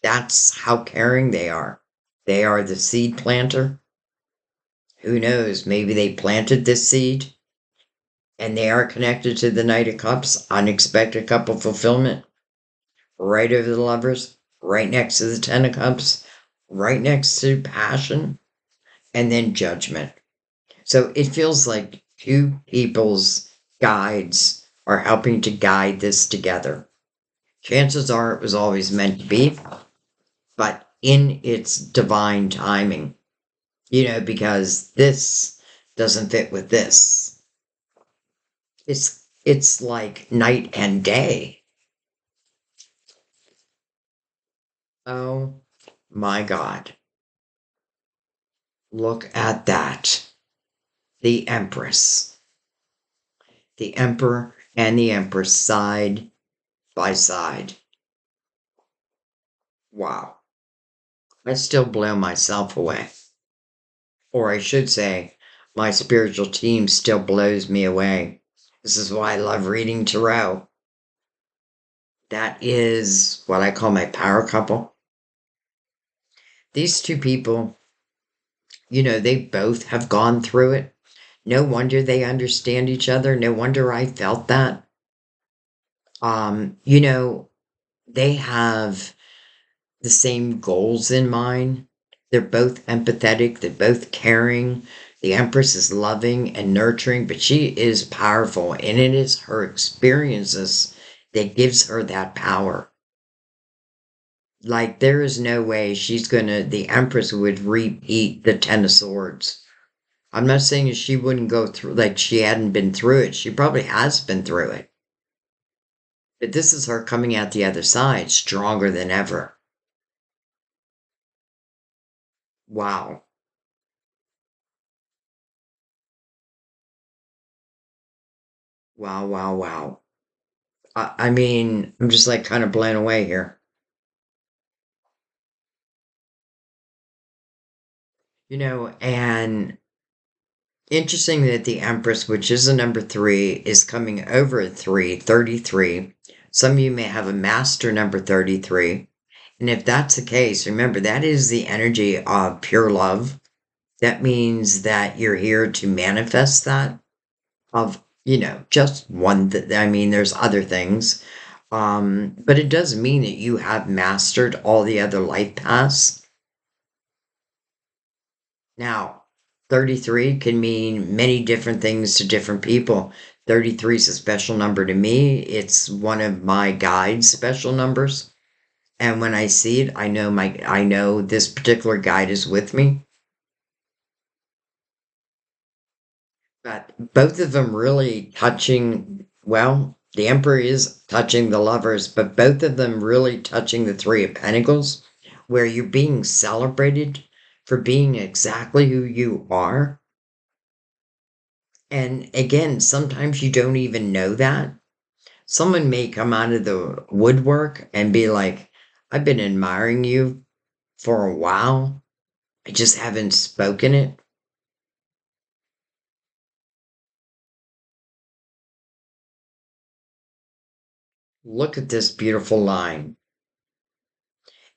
That's how caring they are. They are the seed planter. Who knows? Maybe they planted this seed and they are connected to the Knight of Cups, unexpected couple fulfillment, right over the lovers, right next to the Ten of Cups, right next to passion, and then judgment. So it feels like two people's guides are helping to guide this together. Chances are it was always meant to be, but in its divine timing, because this doesn't fit with this. It's like night and day. Oh my God. Look at that. The Empress. The Emperor and the Empress side by side. Wow. I still blow myself away. Or I should say, my spiritual team still blows me away. This is why I love reading tarot. That is what I call my power couple. These two people, they both have gone through it. No wonder they understand each other. No wonder I felt that. Um, you know, they have the same goals in mind. They're both empathetic, they're both caring. The Empress is loving and nurturing, but she is powerful, and it is her experiences that gives her that power. Like, there is no way the Empress would repeat the Ten of Swords. I'm not saying that she wouldn't go through, like, she hadn't been through it. She probably has been through it. But this is her coming out the other side stronger than ever. Wow. Wow, wow, wow. I mean, I'm just like kind of blown away here. And interesting that the Empress, which is a number three, is coming over at 33. Some of you may have a master number 33. And if that's the case, remember that is the energy of pure love. That means that you're here to manifest that of, just one. I mean, there's other things. But it does mean that you have mastered all the other life paths. Now, 33 can mean many different things to different people. 33 is a special number to me. It's one of my guide's special numbers. And when I see it, I know this particular guide is with me. But both of them really touching, well, the Emperor is touching the lovers, but both of them really touching the Three of Pentacles, where you're being celebrated for being exactly who you are. And again, sometimes you don't even know that. Someone may come out of the woodwork and be like, I've been admiring you for a while. I just haven't spoken it. Look at this beautiful line.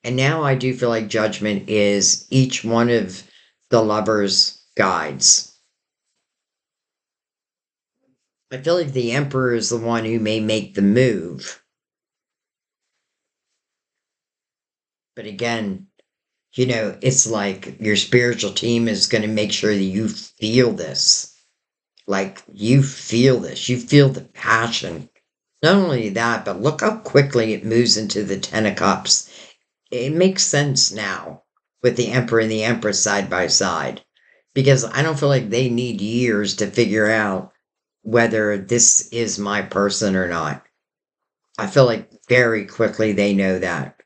And now I do feel like judgment is each one of the lovers' guides. I feel like the Emperor is the one who may make the move. But again, it's like your spiritual team is going to make sure that you feel this. Like you feel this, you feel the passion. Not only that, but look how quickly it moves into the Ten of Cups. It makes sense now with the Emperor and the Empress side by side because I don't feel like they need years to figure out whether this is my person or not. I feel like very quickly they know that.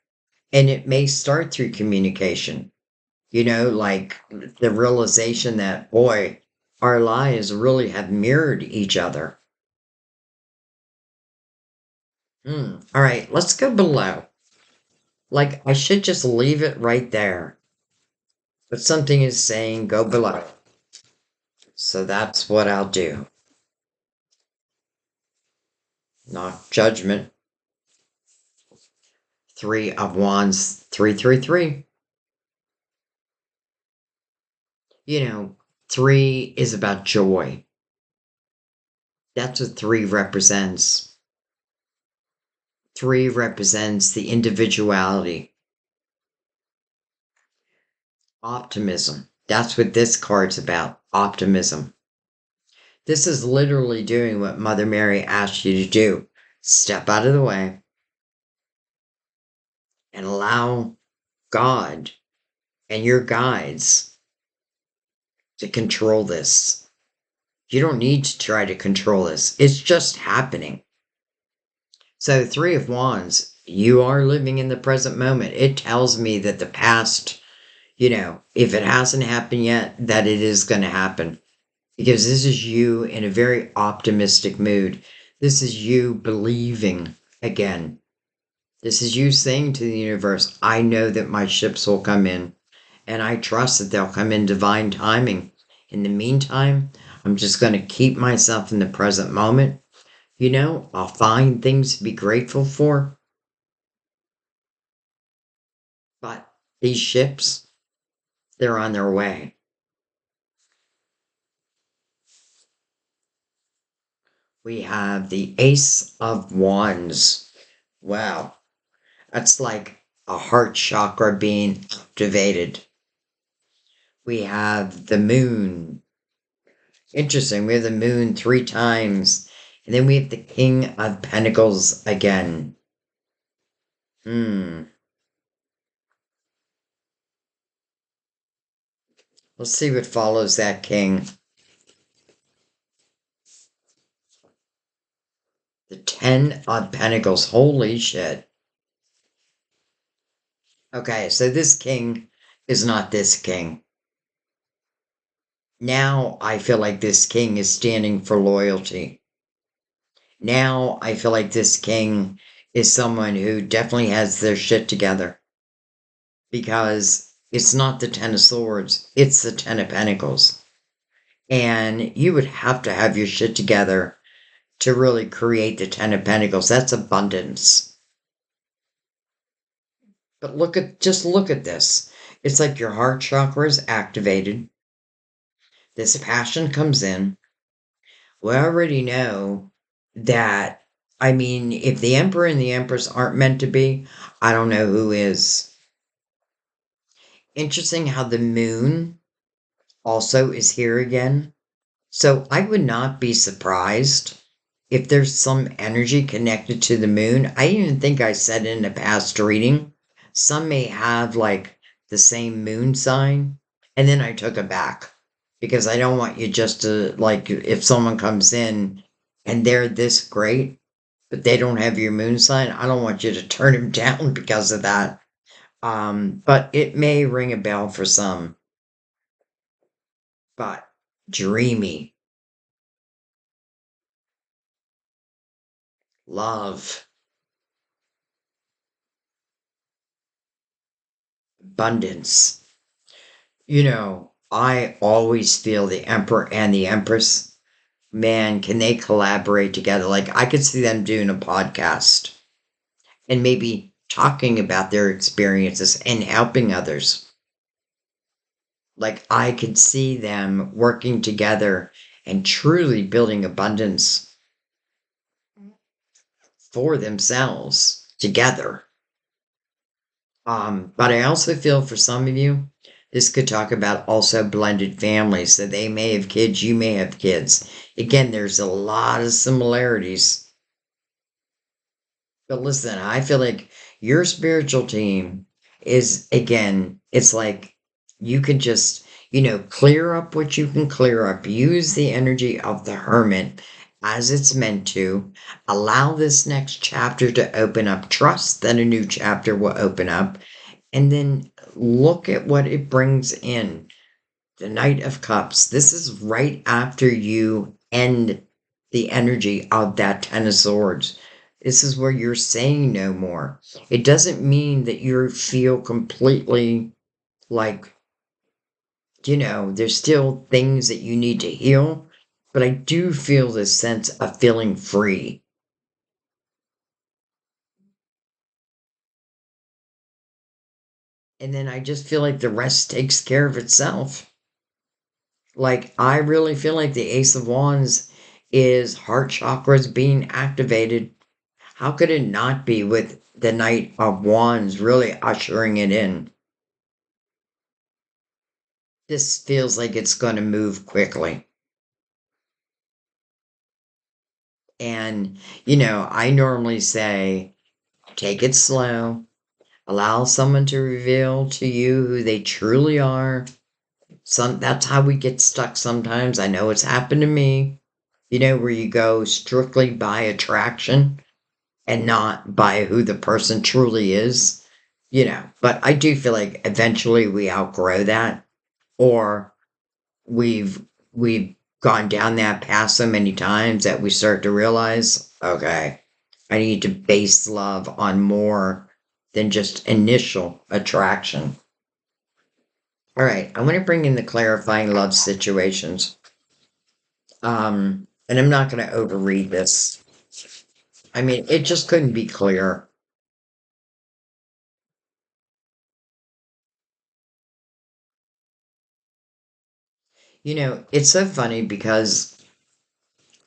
And it may start through communication, like the realization that, boy, our lives really have mirrored each other. All right, let's go below. Like, I should just leave it right there. But something is saying go below. So that's what I'll do. Not judgment. Three of Wands, 333. You know, Three is about joy. That's what three represents. Three represents the individuality, optimism. That's what this card's about, optimism. This is literally doing what Mother Mary asked you to do. Step out of the way and allow God and your guides to control this. You don't need to try to control this. It's just happening. So, Three of Wands, you are living in the present moment. It tells me that the past, if it hasn't happened yet, that it is going to happen. Because this is you in a very optimistic mood. This is you believing again. This is you saying to the universe, I know that my ships will come in, and I trust that they'll come in divine timing. In the meantime, I'm just going to keep myself in the present moment. I'll find things to be grateful for. But these ships, they're on their way. We have the Ace of Wands. Wow. That's like a heart chakra being activated. We have the moon. Interesting. We have the moon 3 times. And then we have the King of Pentacles again. Let's see what follows that King. The 10 of Pentacles. Holy shit. Okay, so this King is not this King. Now I feel like this King is standing for loyalty. Now I feel like this King is someone who definitely has their shit together. Because it's not the 10 of Swords, it's the 10 of Pentacles. And you would have to have your shit together to really create the 10 of Pentacles. That's abundance. But just look at this. It's like your heart chakra is activated. This passion comes in. We already know that, if the Emperor and the Empress aren't meant to be, I don't know who is. Interesting how the moon also is here again. So I would not be surprised if there's some energy connected to the moon. I even think I said in a past reading, some may have like the same moon sign. And then I took it back because I don't want you just to, like, if someone comes in and they're this great, but they don't have your moon sign, I don't want you to turn them down because of that. But it may ring a bell for some. But dreamy, love, abundance. I always feel the Emperor and the Empress, man, can they collaborate together? Like, I could see them doing a podcast and maybe talking about their experiences and helping others. Like, I could see them working together and truly building abundance for themselves together. But I also feel for some of you, this could talk about also blended families. So they may have kids, you may have kids. Again, there's a lot of similarities. But listen, I feel like your spiritual team is, again, it's like you can just, clear up what you can clear up. Use the energy of the hermit as it's meant to. Allow this next chapter to open up. Trust that a new chapter will open up. And then look at what it brings in. The Knight of Cups. This is right after you end the energy of that Ten of Swords. This is where you're saying no more. It doesn't mean that you feel completely like, there's still things that you need to heal, but I do feel this sense of feeling free. And then I just feel like the rest takes care of itself. Like, I really feel like the Ace of Wands is heart chakras being activated. How could it not be with the Knight of Wands really ushering it in? This feels like it's going to move quickly. And, I normally say, take it slow, allow someone to reveal to you who they truly are. That's how we get stuck sometimes. I know it's happened to me, where you go strictly by attraction and not by who the person truly is, But I do feel like eventually we outgrow that, or we've we've gone down that path so many times that we start to realize, okay, I need to base love on more than just initial attraction. All right, I want to bring in the clarifying love situations. And I'm not going to overread this. I mean, it just couldn't be clearer. It's so funny because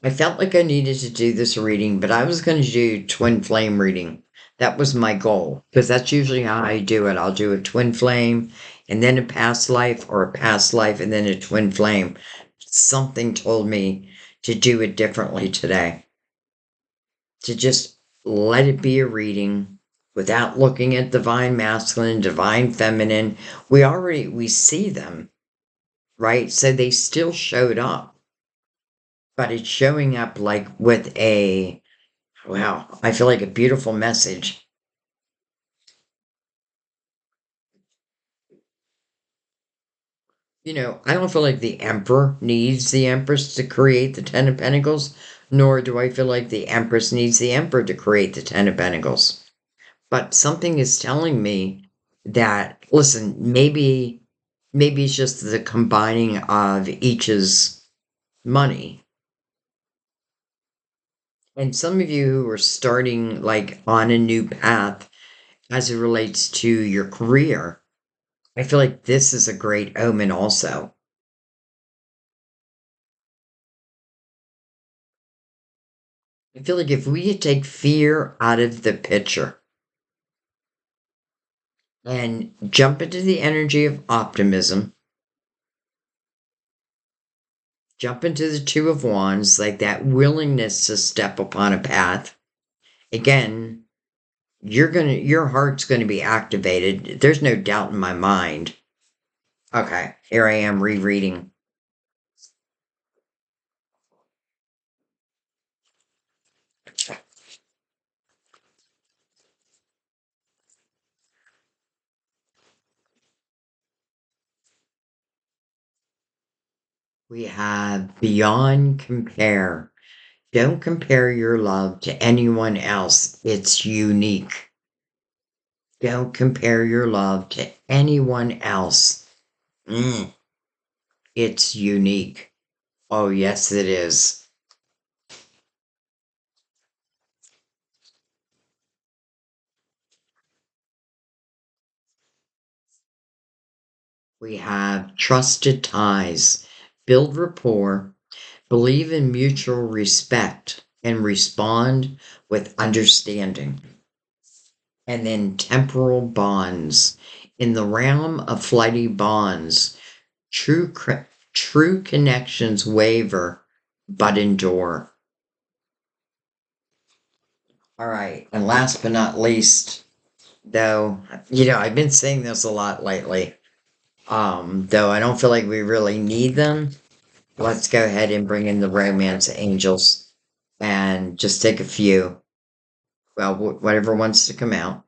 I felt like I needed to do this reading, but I was going to do twin flame reading. That was my goal because that's usually how I do it. I'll do a twin flame and then a past life, or a past life and then a twin flame. Something told me to do it differently today, to just let it be a reading without looking at divine masculine, divine feminine. We see them, right? So they still showed up, but it's showing up like with a, wow, I feel like a beautiful message. I don't feel like the Emperor needs the Empress to create the Ten of Pentacles, nor do I feel like the Empress needs the Emperor to create the Ten of Pentacles. But something is telling me that, listen, maybe it's just the combining of each's money. And some of you who are starting like on a new path as it relates to your career, I feel like this is a great omen also. I feel like if we could take fear out of the picture and jump into the energy of optimism, jump into the Two of Wands, like that willingness to step upon a path, again, your heart's gonna be activated. There's no doubt in my mind. Okay, here I am rereading. We have beyond compare. Don't compare your love to anyone else. It's unique. Don't compare your love to anyone else. Mm, it's unique. Oh, yes, it is. We have trusted ties, build rapport, believe in mutual respect, and respond with understanding. And then temporal bonds. In the realm of flighty bonds, true connections waver but endure. All right, and last but not least, though, I've been saying this a lot lately. Though I don't feel like we really need them. Let's go ahead and bring in the romance angels and just take a few. Well, whatever wants to come out.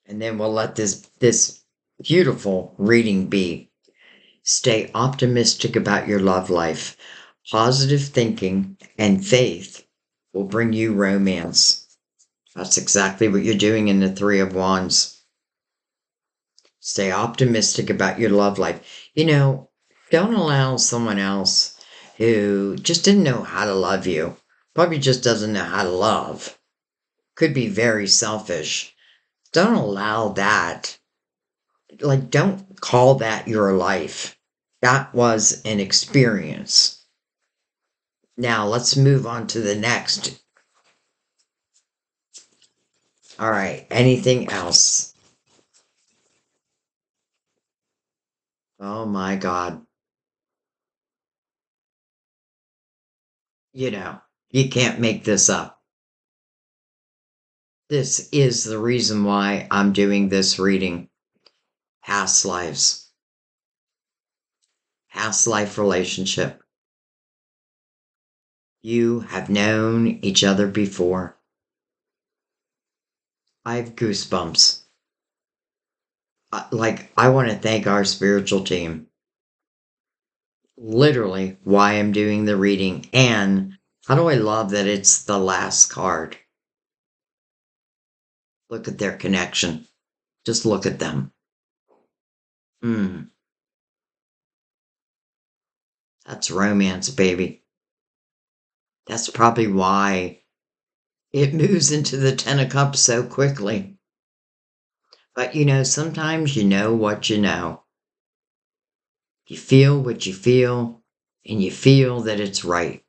And then we'll let this beautiful reading be. Stay optimistic about your love life. Positive thinking and faith will bring you romance. That's exactly what you're doing in the Three of Wands. Stay optimistic about your love life. Don't allow someone else who just didn't know how to love you, probably just doesn't know how to love, could be very selfish, Don't allow that. Like, don't call that your life. That was an experience. Now, let's move on to the next. All right. Anything else? Oh my God. You know, you can't make this up. This is the reason why I'm doing this reading. Past lives, past life relationship. You have known each other before. I have goosebumps. Like, I want to thank our spiritual team. Literally, why I'm doing the reading. And how do I love that it's the last card? Look at their connection. Just look at them. Hmm, that's romance, baby. That's probably why it moves into the Ten of Cups so quickly. But sometimes you know what you know. You feel what you feel, and you feel that it's right.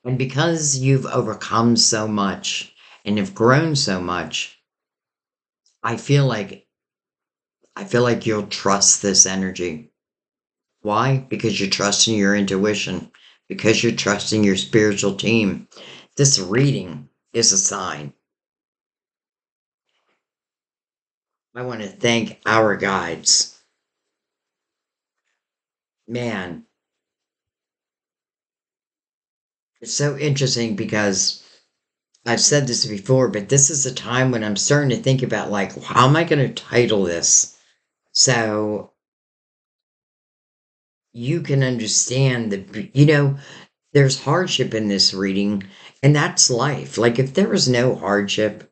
And because you've overcome so much and have grown so much, I feel like you'll trust this energy. Why? Because you're trusting your intuition, because you're trusting your spiritual team. This reading is a sign. I want to thank our guides. Man, it's so interesting because I've said this before, but this is a time when I'm starting to think about, like, how am I going to title this? So you can understand there's hardship in this reading, and that's life. Like, if there was no hardship,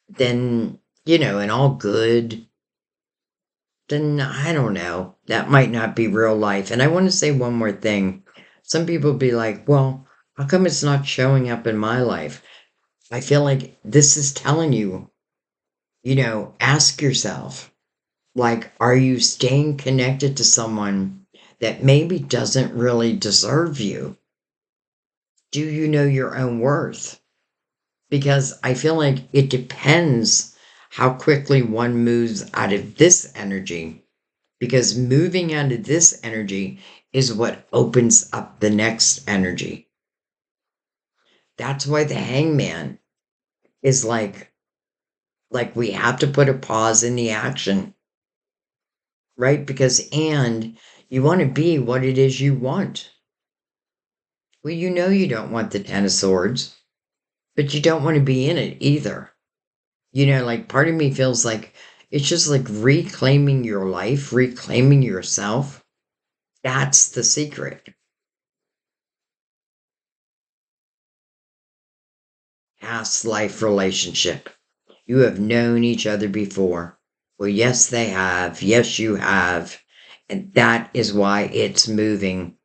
then, and all good, then I don't know. That might not be real life. And I want to say one more thing. Some people be like, well, how come it's not showing up in my life? I feel like this is telling you, ask yourself, like, are you staying connected to someone that maybe doesn't really deserve you? Do you know your own worth? Because I feel like it depends how quickly one moves out of this energy. Because moving out of this energy is what opens up the next energy. That's why the hangman is like we have to put a pause in the action, right? Because and you want to be what it is you want. Well, you don't want the Ten of Swords, but you don't want to be in it either. Like, part of me feels like it's just like reclaiming your life, reclaiming yourself. That's the secret. Past life relationship. You have known each other before. Well, yes, they have. Yes, you have. And that is why it's moving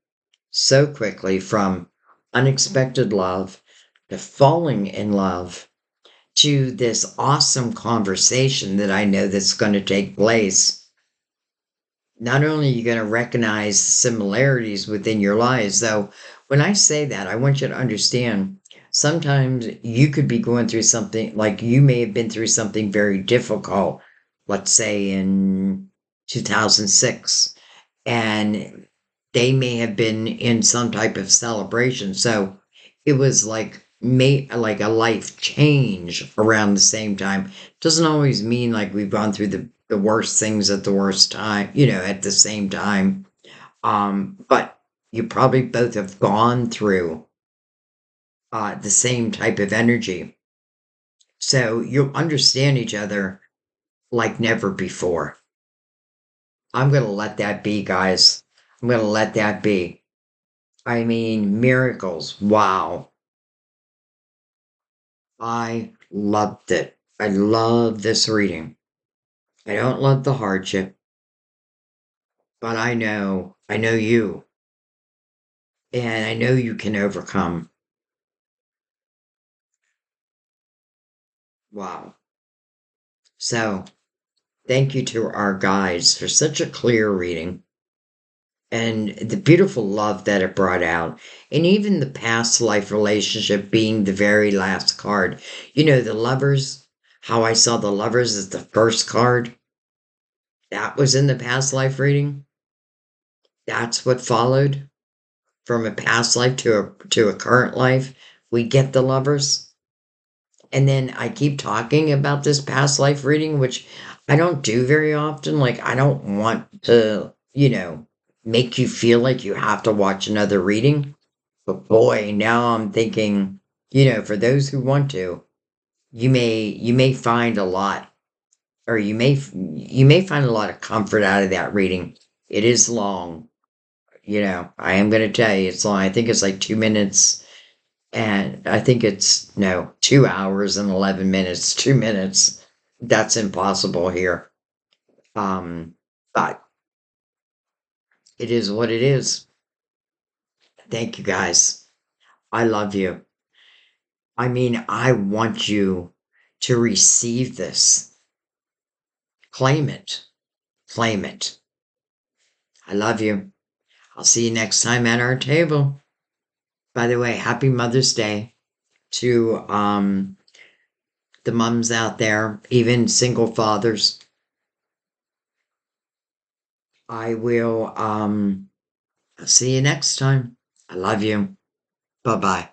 so quickly from unexpected love to falling in love to this awesome conversation that I know that's going to take place. Not only are you going to recognize similarities within your lives, though, when I say that, I want you to understand sometimes you could be going through something, like you may have been through something very difficult, let's say in 2006, and they may have been in some type of celebration. So it was like a life change around the same time. Doesn't always mean like we've gone through the worst things at the worst time, at the same time. But you probably both have gone through the same type of energy. So you'll understand each other like never before. I'm going to let that be, guys. I'm going to let that be. I mean, miracles. Wow. I loved it. I love this reading. I don't love the hardship, but I know you, and I know you can overcome. Wow. So thank you to our guides for such a clear reading and the beautiful love that it brought out. And even the past life relationship being the very last card. You know, the lovers, how I saw the lovers as the first card, that was in the past life reading. That's what followed from a past life to a current life. We get the lovers. And then I keep talking about this past life reading, which I don't do very often. Like, I don't want to, make you feel like you have to watch another reading. But boy, now I'm thinking, for those who want to, you may find a lot, or you may find a lot of comfort out of that reading. It is long, I am going to tell you it's long. I think it's like 2 minutes, and I think it's no 2 hours and 11 minutes. 2 minutes. That's impossible here. But it is what it is. Thank you guys. I love you. I mean, I want you to receive this. Claim it. Claim it. I love you. I'll see you next time at our table. By the way, happy Mother's Day to the mums out there, even single fathers. I will see you next time. I love you. Bye bye.